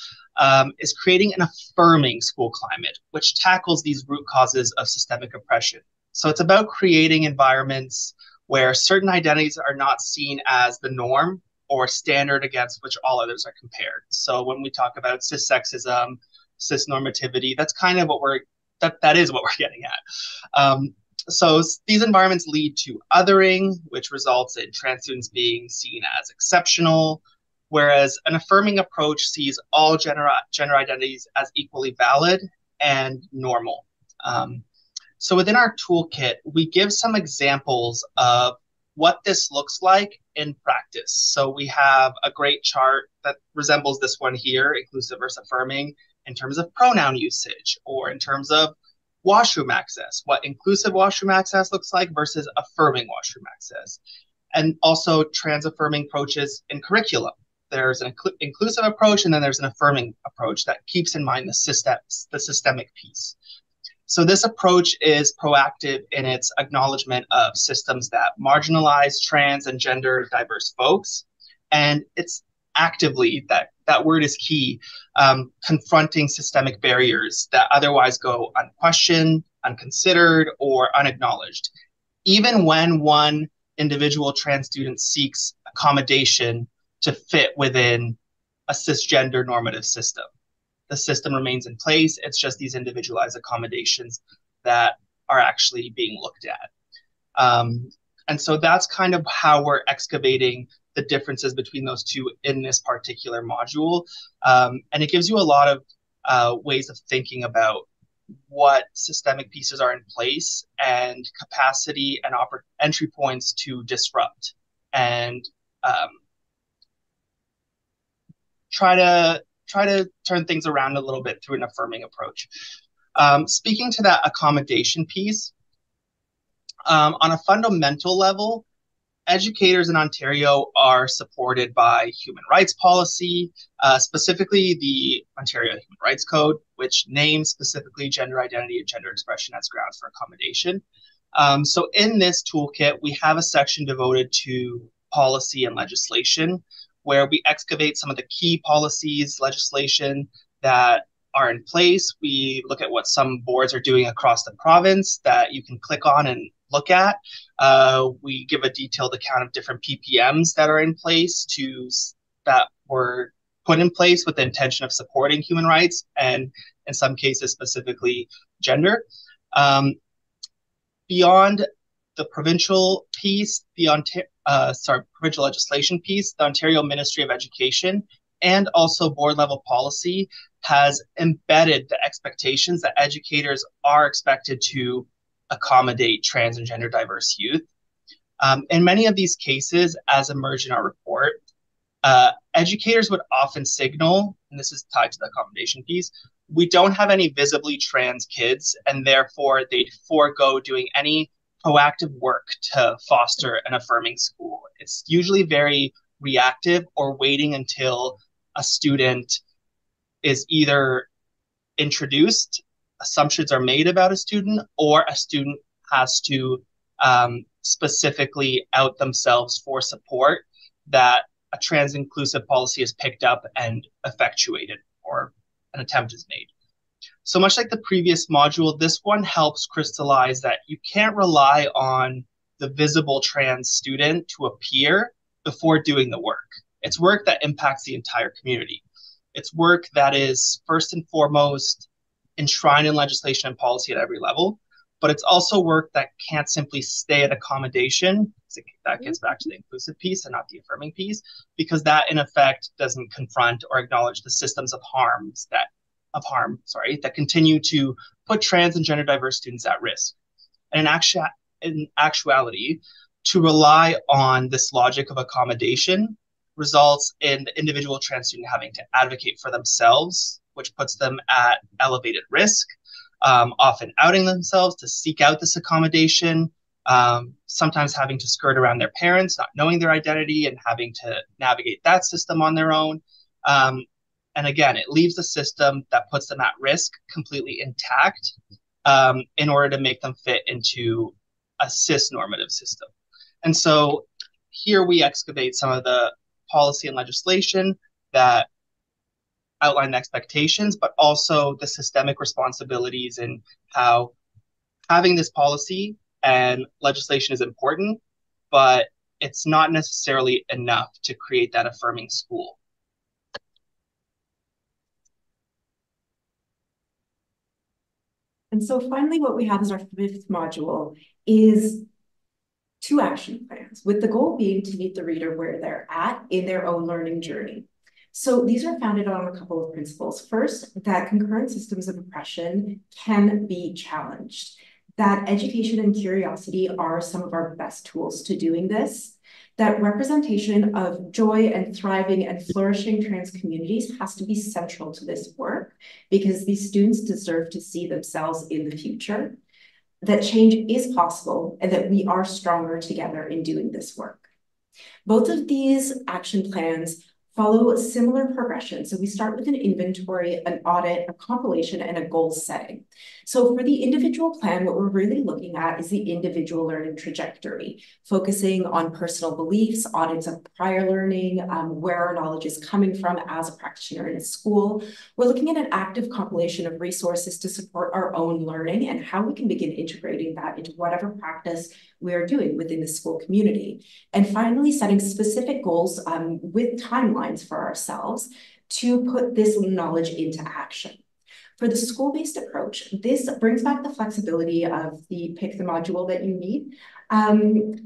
is creating an affirming school climate, which tackles these root causes of systemic oppression. So it's about creating environments where certain identities are not seen as the norm or standard against which all others are compared. So when we talk about cissexism, cisnormativity, that's kind of what that is what we're getting at. So these environments lead to othering, which results in trans students being seen as exceptional, whereas an affirming approach sees all gender identities as equally valid and normal. So within our toolkit, we give some examples of what this looks like in practice. So we have a great chart that resembles this one here, inclusive versus affirming, in terms of pronoun usage or in terms of washroom access, what inclusive washroom access looks like versus affirming washroom access. And also trans affirming approaches in curriculum. There's an inclusive approach and then there's an affirming approach that keeps in mind the systemic piece. So this approach is proactive in its acknowledgement of systems that marginalize trans and gender diverse folks. And it's actively, that word is key, confronting systemic barriers that otherwise go unquestioned, unconsidered, or unacknowledged. Even when one individual trans student seeks accommodation to fit within a cisgender normative system, the system remains in place. It's just these individualized accommodations that are actually being looked at. And so that's kind of how we're excavating the differences between those two in this particular module. And it gives you a lot of ways of thinking about what systemic pieces are in place and capacity and entry points to disrupt and try to turn things around a little bit through an affirming approach. Speaking to that accommodation piece, on a fundamental level, educators in Ontario are supported by human rights policy, specifically the Ontario Human Rights Code, which names specifically gender identity and gender expression as grounds for accommodation. So in this toolkit, we have a section devoted to policy and legislation, where we excavate some of the key policies, legislation that are in place. We look at what some boards are doing across the province that you can click on and look at. We give a detailed account of different PPMs that are in place that were put in place with the intention of supporting human rights and in some cases specifically gender. Beyond the provincial piece, provincial legislation piece, the Ontario Ministry of Education and also board level policy has embedded the expectations that educators are expected to accommodate trans and gender diverse youth. In many of these cases, as emerged in our report, educators would often signal, and this is tied to the accommodation piece, we don't have any visibly trans kids, and therefore they'd forego doing any proactive work to foster an affirming school. It's usually very reactive or waiting until a student is either introduced, assumptions are made about a student, or a student has to specifically out themselves for support that a trans inclusive policy is picked up and effectuated or an attempt is made. So much like the previous module, this one helps crystallize that you can't rely on the visible trans student to appear before doing the work. It's work that impacts the entire community. It's work that is first and foremost enshrined in legislation and policy at every level, but it's also work that can't simply stay at accommodation. That gets back to the inclusive piece and not the affirming piece, because that in effect doesn't confront or acknowledge the systems of harm that continue to put trans and gender diverse students at risk. And in actuality, to rely on this logic of accommodation results in the individual trans student having to advocate for themselves, which puts them at elevated risk, often outing themselves to seek out this accommodation, sometimes having to skirt around their parents, not knowing their identity and having to navigate that system on their own. And again, it leaves the system that puts them at risk completely intact in order to make them fit into a cis-normative system. And so here we excavate some of the policy and legislation that outline the expectations, but also the systemic responsibilities and how having this policy and legislation is important, but it's not necessarily enough to create that affirming school. And so finally, what we have as our fifth module is 2 action plans, with the goal being to meet the reader where they're at in their own learning journey. So these are founded on a couple of principles. First, that concurrent systems of oppression can be challenged, that education and curiosity are some of our best tools to doing this, that representation of joy and thriving and flourishing trans communities has to be central to this work because these students deserve to see themselves in the future, that change is possible, and that we are stronger together in doing this work. Both of these action plans follow similar progression. So we start with an inventory, an audit, a compilation, and a goal setting. So for the individual plan, what we're really looking at is the individual learning trajectory, focusing on personal beliefs, audits of prior learning, where our knowledge is coming from as a practitioner in a school. We're looking at an active compilation of resources to support our own learning and how we can begin integrating that into whatever practice we are doing within the school community. And finally, setting specific goals with timelines for ourselves to put this knowledge into action. For the school-based approach, this brings back the flexibility of the pick the module that you need,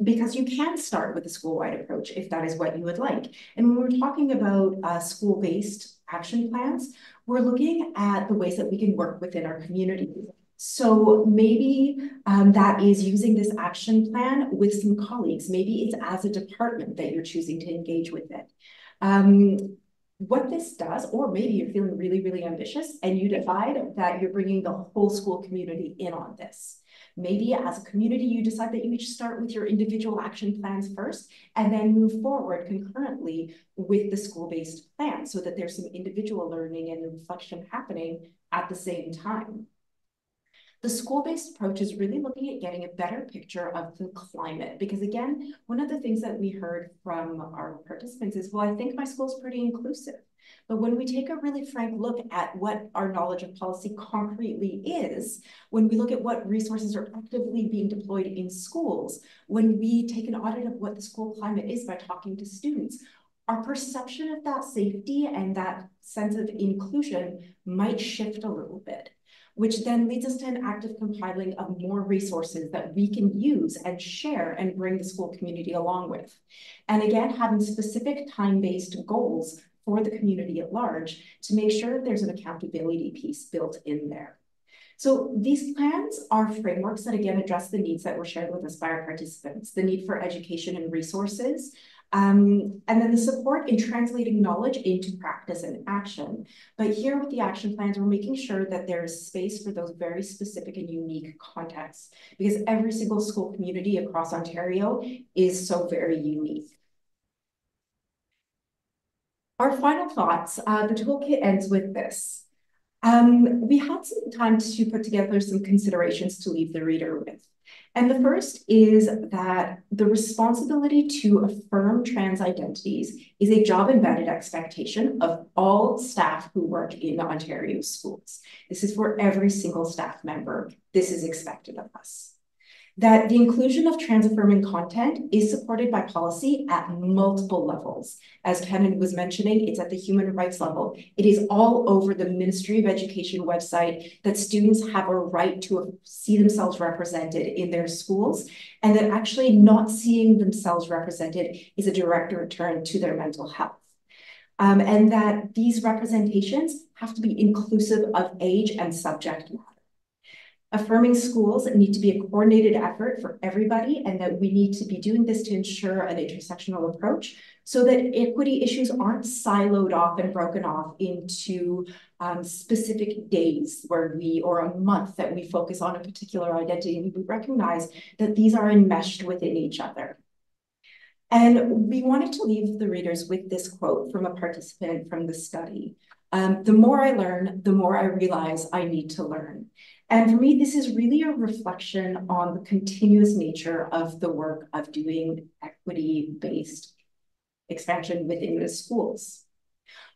because you can start with a school-wide approach if that is what you would like. And when we're talking about school-based action plans, we're looking at the ways that we can work within our community. So maybe that is using this action plan with some colleagues. Maybe it's as a department that you're choosing to engage with it. What this does, or maybe you're feeling really, really ambitious and you decide that you're bringing the whole school community in on this. Maybe as a community, you decide that you each start with your individual action plans first and then move forward concurrently with the school-based plan so that there's some individual learning and reflection happening at the same time. The school-based approach is really looking at getting a better picture of the climate, because again, one of the things that we heard from our participants is, well, I think my school's pretty inclusive. But when we take a really frank look at what our knowledge of policy concretely is, when we look at what resources are actively being deployed in schools, when we take an audit of what the school climate is by talking to students, our perception of that safety and that sense of inclusion might shift a little bit, which then leads us to an active compiling of more resources that we can use and share and bring the school community along with. And again, having specific time-based goals for the community at large to make sure that there's an accountability piece built in there. So these plans are frameworks that again address the needs that were shared with us by our participants, the need for education and resources, and then the support in translating knowledge into practice and action. But here with the action plans, we're making sure that there's space for those very specific and unique contexts, because every single school community across Ontario is so very unique. Our final thoughts, the toolkit ends with this. We had some time to put together some considerations to leave the reader with. And the first is that the responsibility to affirm trans identities is a job-embedded expectation of all staff who work in Ontario schools. This is for every single staff member. This is expected of us. That the inclusion of trans-affirming content is supported by policy at multiple levels. As Kenan was mentioning, it's at the human rights level. It is all over the Ministry of Education website that students have a right to see themselves represented in their schools, and that actually not seeing themselves represented is a direct return to their mental health. And that these representations have to be inclusive of age and subject matter. Affirming schools need to be a coordinated effort for everybody, and that we need to be doing this to ensure an intersectional approach so that equity issues aren't siloed off and broken off into specific days where or a month that we focus on a particular identity, and we recognize that these are enmeshed within each other. And we wanted to leave the readers with this quote from a participant from the study. The more I learn, the more I realize I need to learn. And for me, this is really a reflection on the continuous nature of the work of doing equity-based expansion within the schools.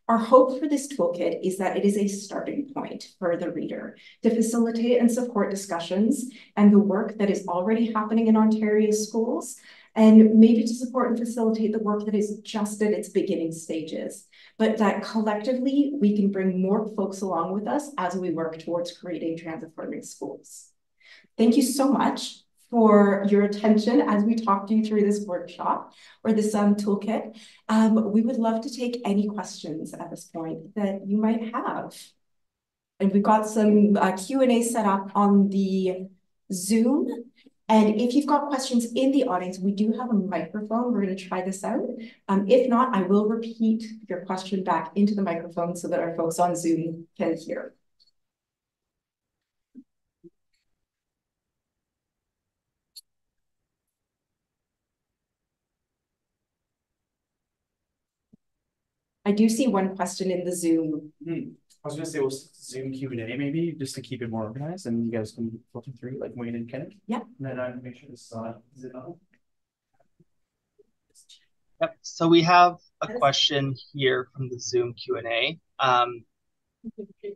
Our hope for this toolkit is that it is a starting point for the reader to facilitate and support discussions and the work that is already happening in Ontario schools, and maybe to support and facilitate the work that is just at its beginning stages, but that collectively we can bring more folks along with us as we work towards creating trans-affirming schools. Thank you so much for your attention as we talked you through this workshop or this toolkit. We would love to take any questions at this point that you might have. And we've got some Q&A set up on the Zoom. And if you've got questions in the audience, we do have a microphone. We're going to try this out. If not, I will repeat your question back into the microphone so that our folks on Zoom can hear. I do see one question in the Zoom. I was going to say, we'll Zoom Q&A maybe, just to keep it more organized, and you guys can filter through, like Wayne and Kenneth. Yeah. And then make sure this is it on? Yep. So we have a question here from the Zoom Q&A.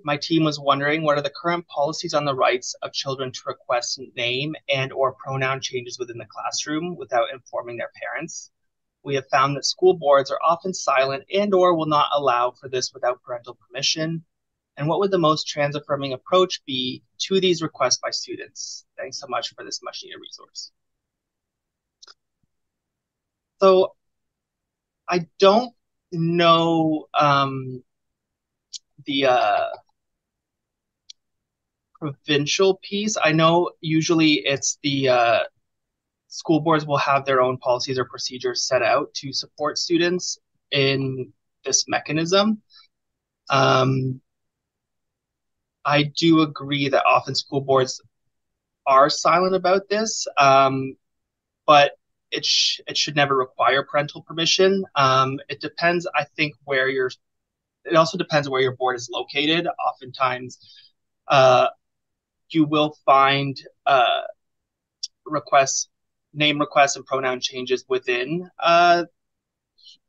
My team was wondering, what are the current policies on the rights of children to request name and or pronoun changes within the classroom without informing their parents? We have found that school boards are often silent and or will not allow for this without parental permission. And what would the most trans-affirming approach be to these requests by students? Thanks so much for this much needed resource. So I don't know the provincial piece. I know usually it's the school boards will have their own policies or procedures set out to support students in this mechanism. I do agree that often school boards are silent about this, but it should never require parental permission. It depends, I think, it also depends where your board is located. Oftentimes, you will find name requests and pronoun changes within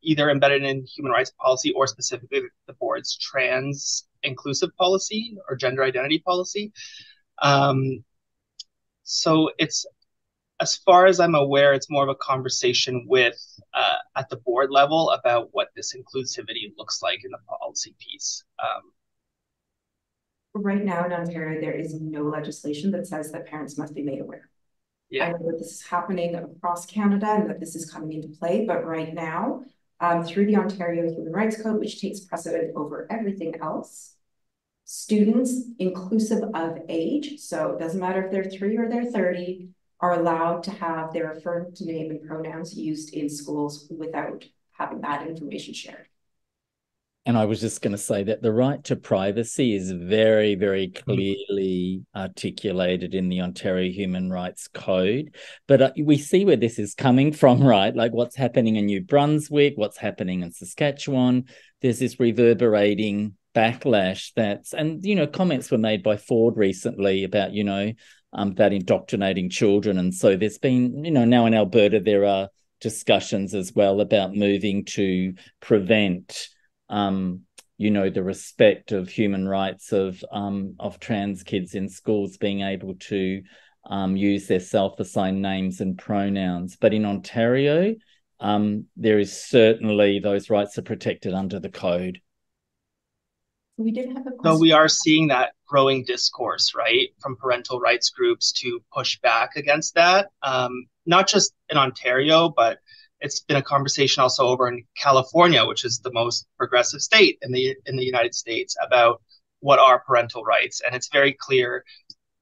either embedded in human rights policy or specifically the board's trans inclusive policy or gender identity policy. So it's, as far as I'm aware, it's more of a conversation with at the board level about what this inclusivity looks like in the policy piece. Right now in Ontario, there is no legislation that says that parents must be made aware. Yeah. I know that this is happening across Canada and that this is coming into play, but right now, through the Ontario Human Rights Code, which takes precedent over everything else, students, inclusive of age, so it doesn't matter if they're 3 or they're 30, are allowed to have their affirmed name and pronouns used in schools without having that information shared. And I was just going to say that the right to privacy is very, very clearly articulated in the Ontario Human Rights Code. But we see where this is coming from, right? Like what's happening in New Brunswick, what's happening in Saskatchewan. There's this reverberating backlash and, comments were made by Ford recently about, about indoctrinating children. And so there's been, now in Alberta, there are discussions as well about moving to prevent the respect of human rights of trans kids in schools being able to use their self-assigned names and pronouns. But in Ontario, there is certainly those rights are protected under the code. We did have a question. So we are seeing that growing discourse, right, from parental rights groups to push back against that, not just in Ontario, but it's been a conversation also over in California, which is the most progressive state in the United States, about what are parental rights. And it's very clear,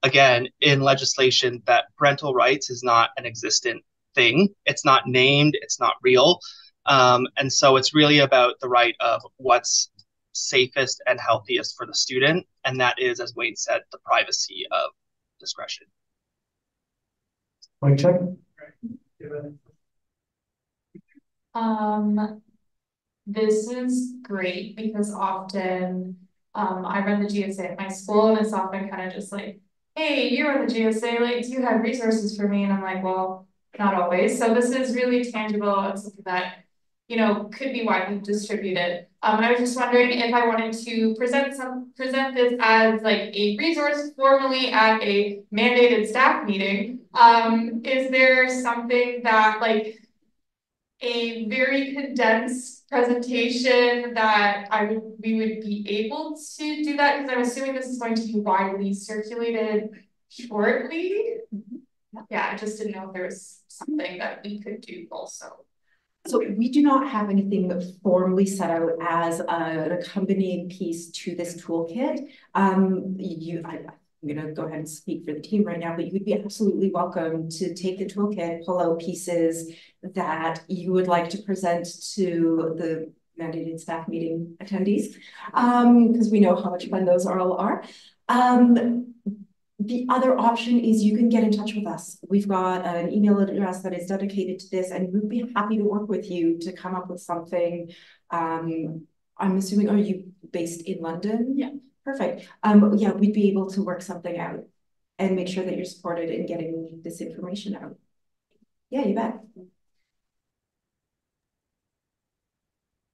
again, in legislation that parental rights is not an existent thing. It's not named, it's not real. And so it's really about the right of what's safest and healthiest for the student. And that is, as Wayne said, the privacy of discretion. Mic check. This is great because often I run the GSA at my school, and it's often kind of just like, hey, you run the GSA, like, do you have resources for me? And I'm like, well, not always. So this is really tangible and something that, could be widely distributed. I was just wondering if I wanted to present this as like a resource formally at a mandated staff meeting. Is there something that, like, a very condensed presentation that we would be able to do that? Because I'm assuming this is going to be widely circulated shortly. Yeah, I just didn't know if there was something that we could do also. So we do not have anything formally set out as an accompanying piece to this toolkit. I'm going to go ahead and speak for the team right now, but you would be absolutely welcome to take the toolkit, pull out pieces that you would like to present to the mandated staff meeting attendees, because we know how much fun those all are. The other option is you can get in touch with us. We've got an email address that is dedicated to this, and we'd be happy to work with you to come up with something. I'm assuming, are you based in London? Yeah. Perfect. Yeah, we'd be able to work something out and make sure that you're supported in getting this information out. Yeah, you bet.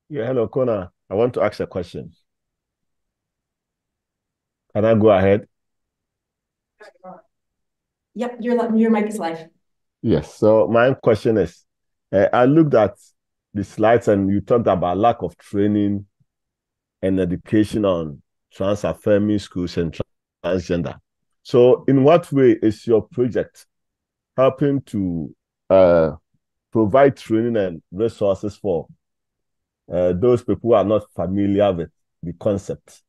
Yeah, hello, Connor. I want to ask a question. Can I go ahead? Yep, your mic is live. Yes. So my question is, I looked at the slides and you talked about lack of training and education on trans-affirming schools and transgender. So in what way is your project helping to provide training and resources for those people who are not familiar with the concept?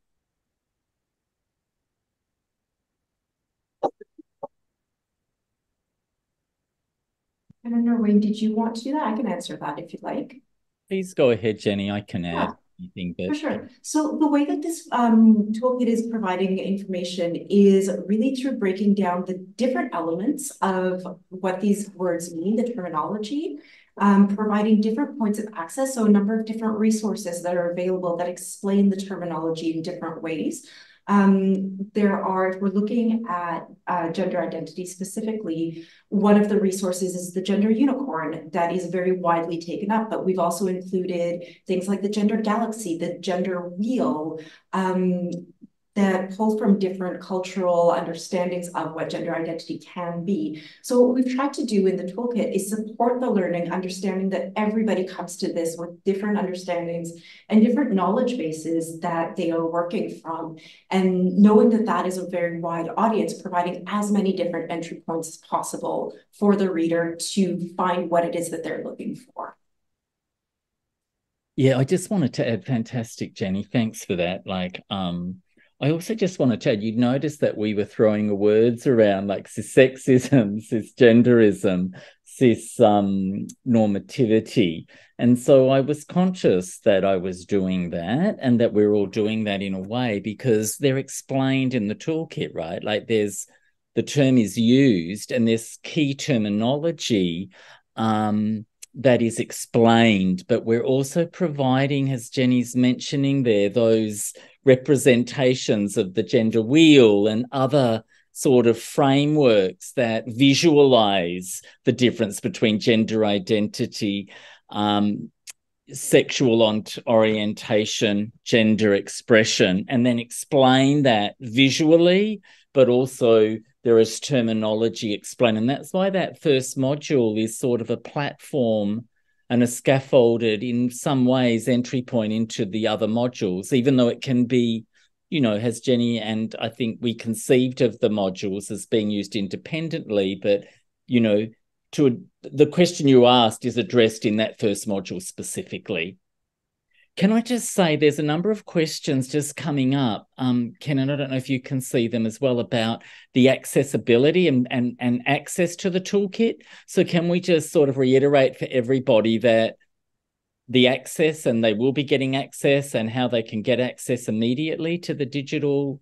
I don't know, Wayne, did you want to do that? I can answer that if you'd like. Please go ahead, Jenny. I can add anything. For sure. So the way that this toolkit is providing information is really through breaking down the different elements of what these words mean, the terminology, providing different points of access. So a number of different resources that are available that explain the terminology in different ways. If we're looking at gender identity specifically, one of the resources is the gender unicorn that is very widely taken up, but we've also included things like the gender galaxy, the gender wheel, that pull from different cultural understandings of what gender identity can be. So what we've tried to do in the toolkit is support the learning, understanding that everybody comes to this with different understandings and different knowledge bases that they are working from. And knowing that that is a very wide audience, providing as many different entry points as possible for the reader to find what it is that they're looking for. Yeah, I just wanted to add, fantastic, Jenny. Thanks for that. I also just wanted to add, you'd notice that we were throwing words around like cissexism, cisgenderism, cis normativity. And so I was conscious that I was doing that and that we're all doing that in a way because they're explained in the toolkit, right? Like the term is used and there's key terminology that is explained, but we're also providing, as Jenny's mentioning there, those representations of the gender wheel and other sort of frameworks that visualize the difference between gender identity, sexual orientation, gender expression, and then explain that visually, but also there is terminology explained. And that's why that first module is sort of a platform and a scaffolded, in some ways, entry point into the other modules, even though it can be, has Jenny and I think we conceived of the modules as being used independently, but, the question you asked is addressed in that first module specifically. Can I just say there's a number of questions just coming up, Ken, and I don't know if you can see them as well, about the accessibility and access to the toolkit. So can we just sort of reiterate for everybody that the access, and they will be getting access, and how they can get access immediately to the digital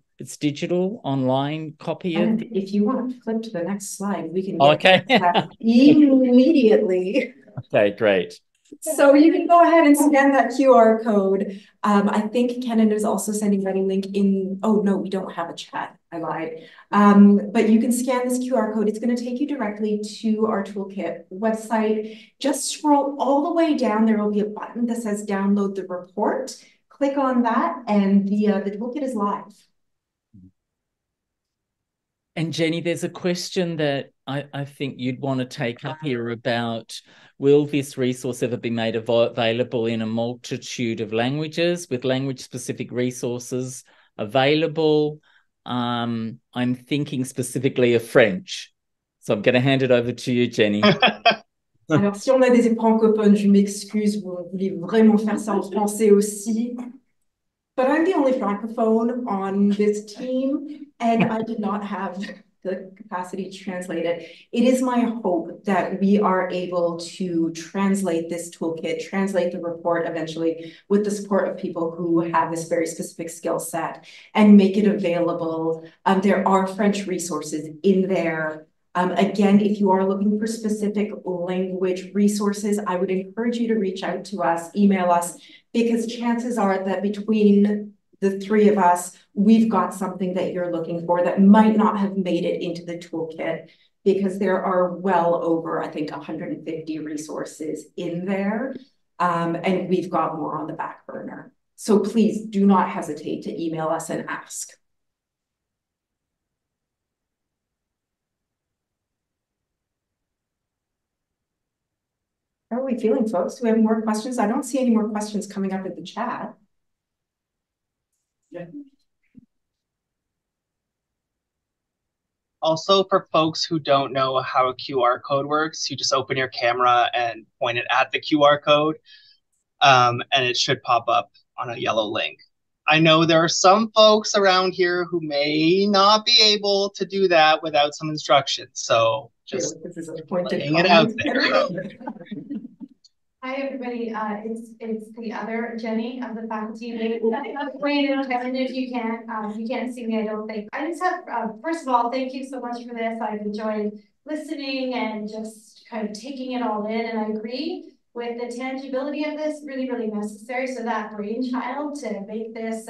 online copy and of... if you want to flip to the next slide, we can get that immediately. Okay, great. So you can go ahead and scan that QR code. I think Kenan is also sending that link in. Oh, no, we don't have a chat. I lied. But you can scan this QR code. It's going to take you directly to our toolkit website. Just scroll all the way down. There will be a button that says download the report. Click on that and the toolkit is live. And Jenny, there's a question that I think you'd want to take up here about, will this resource ever be made available in a multitude of languages with language-specific resources available? I'm thinking specifically of French. So I'm going to hand it over to you, Jenny. Alors, si on a des francophones, je m'excuse, vous voulez vraiment faire ça en français aussi. But I'm the only francophone on this team, and I did not have the capacity to translate it. It is my hope that we are able to translate this toolkit, translate the report eventually with the support of people who have this very specific skill set and make it available. There are French resources in there. Again, if you are looking for specific language resources, I would encourage you to reach out to us, email us, because chances are that between the three of us, we've got something that you're looking for that might not have made it into the toolkit, because there are well over, I think, 150 resources in there. And we've got more on the back burner. So please do not hesitate to email us and ask. How are we feeling, folks? Do we have more questions? I don't see any more questions coming up in the chat. Yeah. Also, for folks who don't know how a QR code works, you just open your camera and point it at the QR code, and it should pop up on a yellow link. I know there are some folks around here who may not be able to do that without some instructions, so just laying it out there. Hi, everybody. It's the other Jenny of the faculty. And if you can't see me, I don't think. I just have, first of all, thank you so much for this. I've enjoyed listening and just kind of taking it all in. And I agree with the tangibility of this, really, really necessary. So that brainchild to make this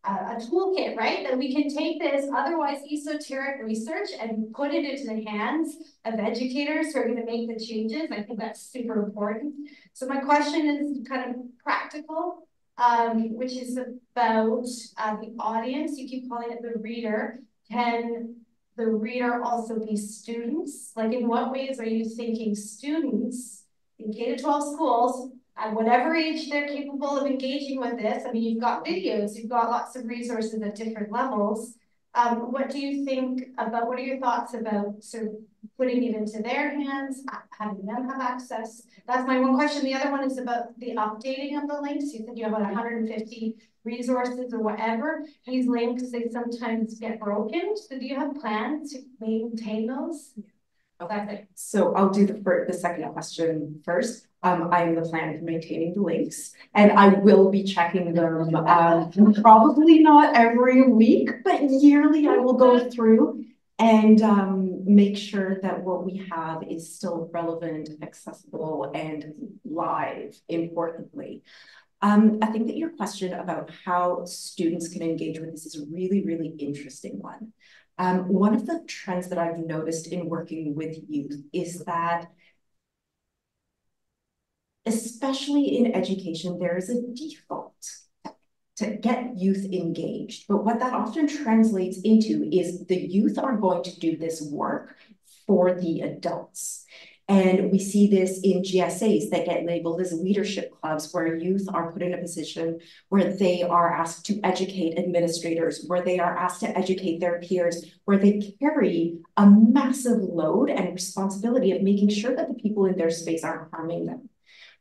a toolkit, right? That we can take this otherwise esoteric research and put it into the hands of educators who are going to make the changes. I think that's super important. So my question is kind of practical, which is about the audience. You keep calling it the reader. Can the reader also be students? Like, in what ways are you thinking students in K-12 schools, at whatever age they're capable of engaging with this? I mean, you've got videos, you've got lots of resources at different levels. What do you think about, what are your thoughts about sort of putting it into their hands, having them have access? That's my one question. The other one is about the updating of the links. You said you have about 150 resources or whatever. These links, they sometimes get broken. So do you have plans to maintain those? Okay, so I'll do the second question first. I am the plan for maintaining the links, and I will be checking them probably not every week, but yearly I will go through and make sure that what we have is still relevant, accessible, and live, importantly. I think that your question about how students can engage with this is a really, really interesting one. One of the trends that I've noticed in working with youth is that, especially in education, there is a default to get youth engaged. But what that often translates into is the youth are going to do this work for the adults. And we see this in GSAs that get labeled as leadership clubs, where youth are put in a position where they are asked to educate administrators, where they are asked to educate their peers, where they carry a massive load and responsibility of making sure that the people in their space aren't harming them.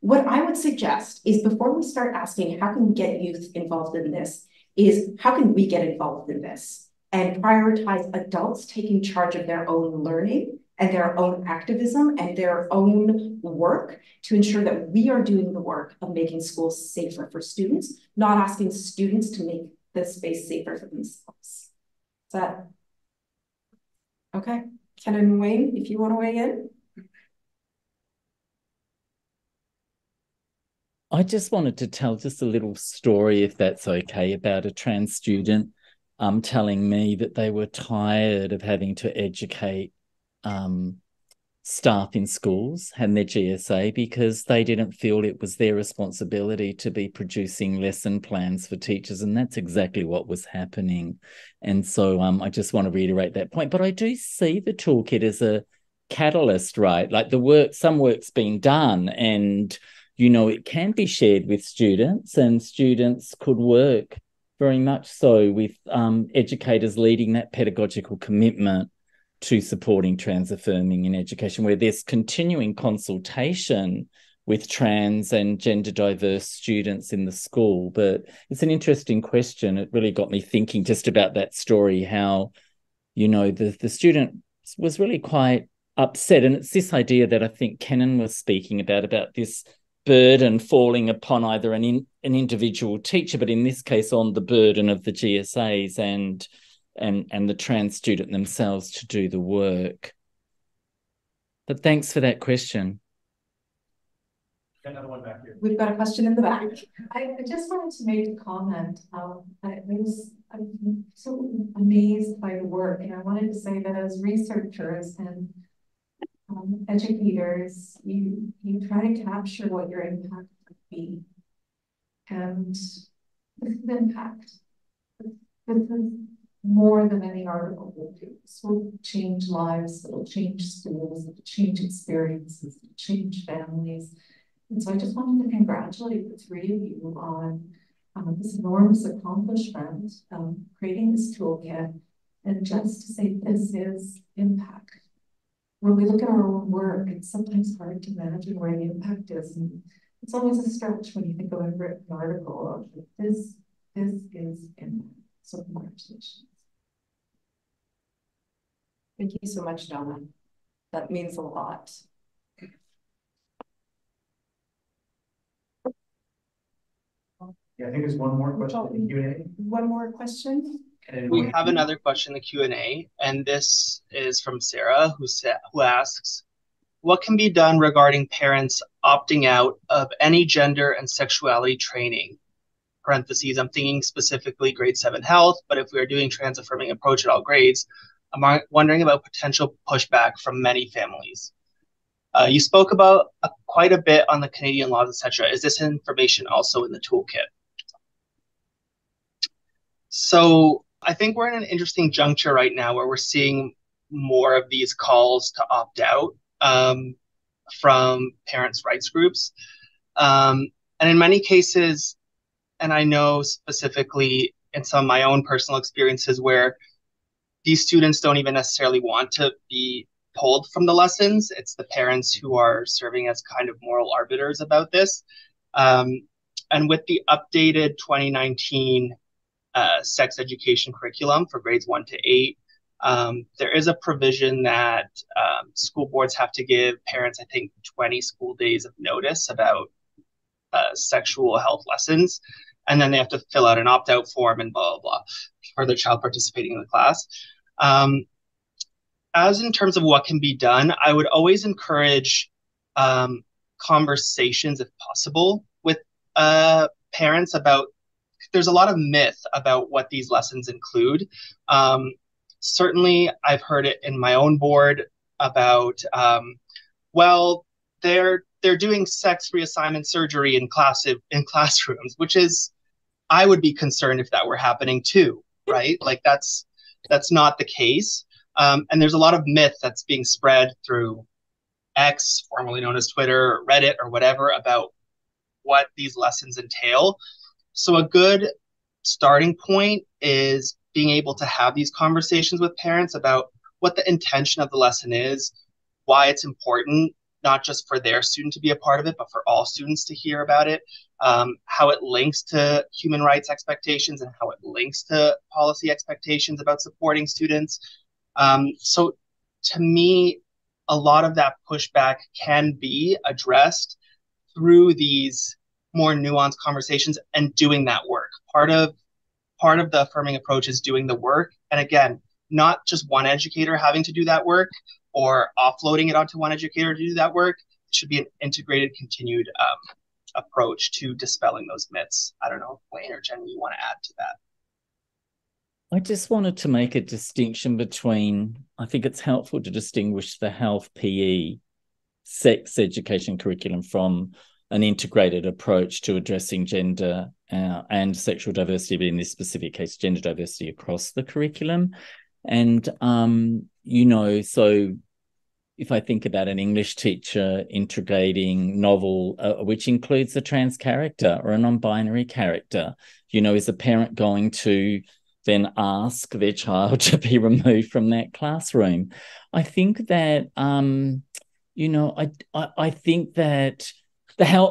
What I would suggest is, before we start asking how can we get youth involved in this, is how can we get involved in this and prioritize adults taking charge of their own learning and their own activism and their own work to ensure that we are doing the work of making schools safer for students, not asking students to make the space safer for themselves. Is that okay? Ken and Wayne, if you want to weigh in. I just wanted to tell just a little story, if that's okay, about a trans student telling me that they were tired of having to educate staff in schools and their GSA because they didn't feel it was their responsibility to be producing lesson plans for teachers, and that's exactly what was happening. And so I just want to reiterate that point. But I do see the toolkit as a catalyst, right? Like some work's been done, and it can be shared with students, and students could work very much so with educators leading that pedagogical commitment to supporting trans affirming in education, where there's continuing consultation with trans and gender diverse students in the school. But it's an interesting question. It really got me thinking just about that story, how, the student was really quite upset. And it's this idea that I think Kenan was speaking about this burden falling upon either an individual teacher, but in this case on the burden of the GSAs and the trans student themselves to do the work. But thanks for that question. Another one back here. We've got a question in the back. I just wanted to make a comment. I'm so amazed by the work, and I wanted to say that as researchers and educators, you try to capture what your impact would be. And this is impact. This is more than any article will do. This will change lives, it'll change schools, it'll change experiences, it'll change families. And so I just wanted to congratulate the three of you on this enormous accomplishment, creating this toolkit, and just to say this is impact. When we look at our own work, it's sometimes hard to imagine where the impact is. And it's always a stretch when you think of a written article of this is impact. So congratulations. Thank you so much, Donna. That means a lot. Yeah, I think there's one more question in the Q&A. One more question. We have another question in the Q&A, and this is from Sarah, who asks, what can be done regarding parents opting out of any gender and sexuality training, parentheses, I'm thinking specifically grade 7 health, but if we are doing trans-affirming approach at all grades, I'm wondering about potential pushback from many families. You spoke about quite a bit on the Canadian laws, etc. Is this information also in the toolkit? So I think we're in an interesting juncture right now where we're seeing more of these calls to opt out from parents' rights groups. And in many cases, and I know specifically in some of my own personal experiences where these students don't even necessarily want to be pulled from the lessons. It's the parents who are serving as kind of moral arbiters about this. And with the updated 2019 sex education curriculum for grades 1 to 8, there is a provision that school boards have to give parents, I think, 20 school days of notice about sexual health lessons. And then they have to fill out an opt-out form and blah, blah, blah for their child participating in the class. As in terms of what can be done, I would always encourage conversations, if possible, with parents about, there's a lot of myth about what these lessons include. Certainly, I've heard it in my own board about, well, they're doing sex reassignment surgery in classrooms, which is, I would be concerned if that were happening too, right? Like that's not the case. And there's a lot of myth that's being spread through X, formerly known as Twitter, or Reddit, or whatever, about what these lessons entail. So a good starting point is being able to have these conversations with parents about what the intention of the lesson is, why it's important, not just for their student to be a part of it, but for all students to hear about it, how it links to human rights expectations and how it links to policy expectations about supporting students. So to me, a lot of that pushback can be addressed through these more nuanced conversations and doing that work. Part of the affirming approach is doing the work. And again, not just one educator having to do that work or offloading it onto one educator to do that work. It should be an integrated, continued approach to dispelling those myths. I don't know, Wayne or Jen, you want to add to that? I just wanted to make a distinction between, I think it's helpful to distinguish the health PE sex education curriculum from an integrated approach to addressing gender and sexual diversity, but in this specific case, gender diversity across the curriculum. And, so if I think about an English teacher integrating novel, which includes a trans character or a non-binary character, is a parent going to then ask their child to be removed from that classroom? I think that, I think that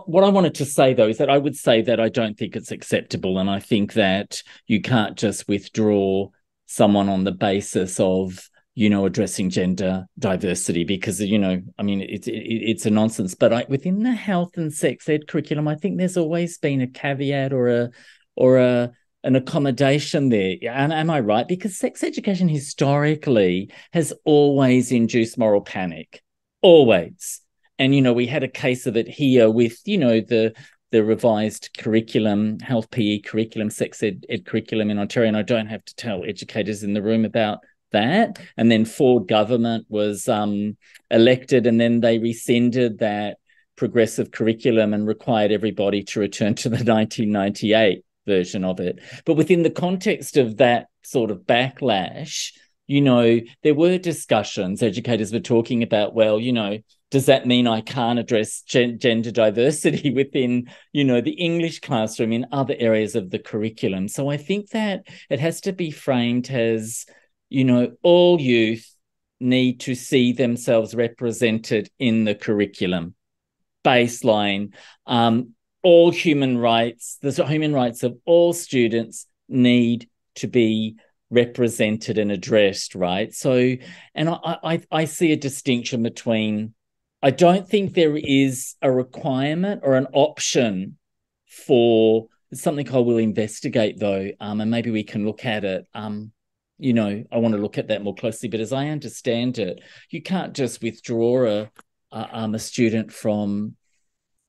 what I wanted to say, though, is that I would say that I don't think it's acceptable. And I think that you can't just withdraw someone on the basis of, addressing gender diversity because, it's a nonsense. But within the health and sex ed curriculum, I think there's always been a caveat or an accommodation there. And am I right? Because sex education historically has always induced moral panic, always. And, we had a case of it here with, the revised curriculum, health PE curriculum, sex ed curriculum in Ontario. And I don't have to tell educators in the room about that. And then Ford government was elected, and then they rescinded that progressive curriculum and required everybody to return to the 1998 version of it. But within the context of that sort of backlash, there were discussions. Educators were talking about, well, does that mean I can't address gender diversity within, the English classroom in other areas of the curriculum? So I think that it has to be framed as, all youth need to see themselves represented in the curriculum. Baseline, all human rights, the human rights of all students need to be represented and addressed, right? So, and I see a distinction between, I don't think there is a requirement or an option for something I will investigate, though, and maybe we can look at it. I want to look at that more closely, but as I understand it, you can't just withdraw a student from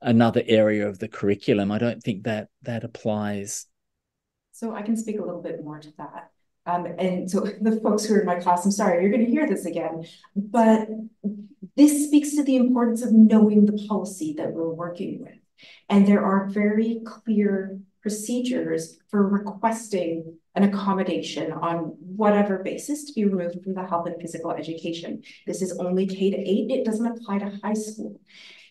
another area of the curriculum. I don't think that applies So I can speak a little bit more to that. And so the folks who are in my class, I'm sorry, you're going to hear this again, but this speaks to the importance of knowing the policy that we're working with. And there are very clear procedures for requesting an accommodation on whatever basis to be removed from the health and physical education. This is only K-8, it doesn't apply to high school.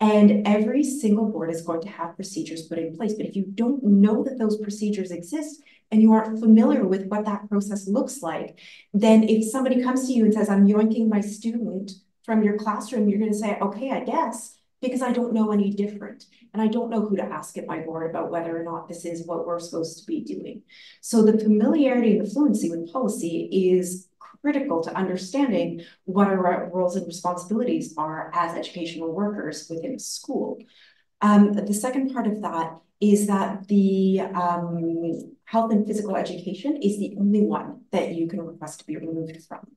And every single board is going to have procedures put in place. But if you don't know that those procedures exist and you aren't familiar with what that process looks like, then if somebody comes to you and says, I'm yoinking my student from your classroom, you're going to say, okay, I guess, because I don't know any different. And I don't know who to ask at my board about whether or not this is what we're supposed to be doing. So the familiarity and the fluency with policy is critical to understanding what our roles and responsibilities are as educational workers within a school. The second part of that is that the health and physical education is the only one that you can request to be removed from.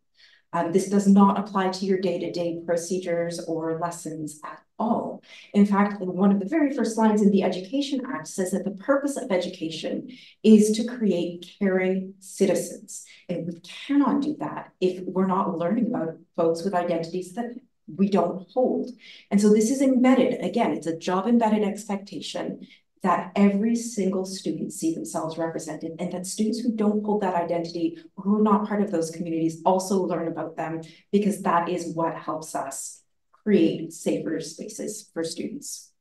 This does not apply to your day-to-day procedures or lessons at all. In fact, one of the very first lines in the Education Act says that the purpose of education is to create caring citizens. And we cannot do that if we're not learning about folks with identities that we don't hold. And so this is embedded, again, it's a job embedded expectation that every single student see themselves represented, and that students who don't hold that identity or who are not part of those communities also learn about them, because that is what helps us create safer spaces for students.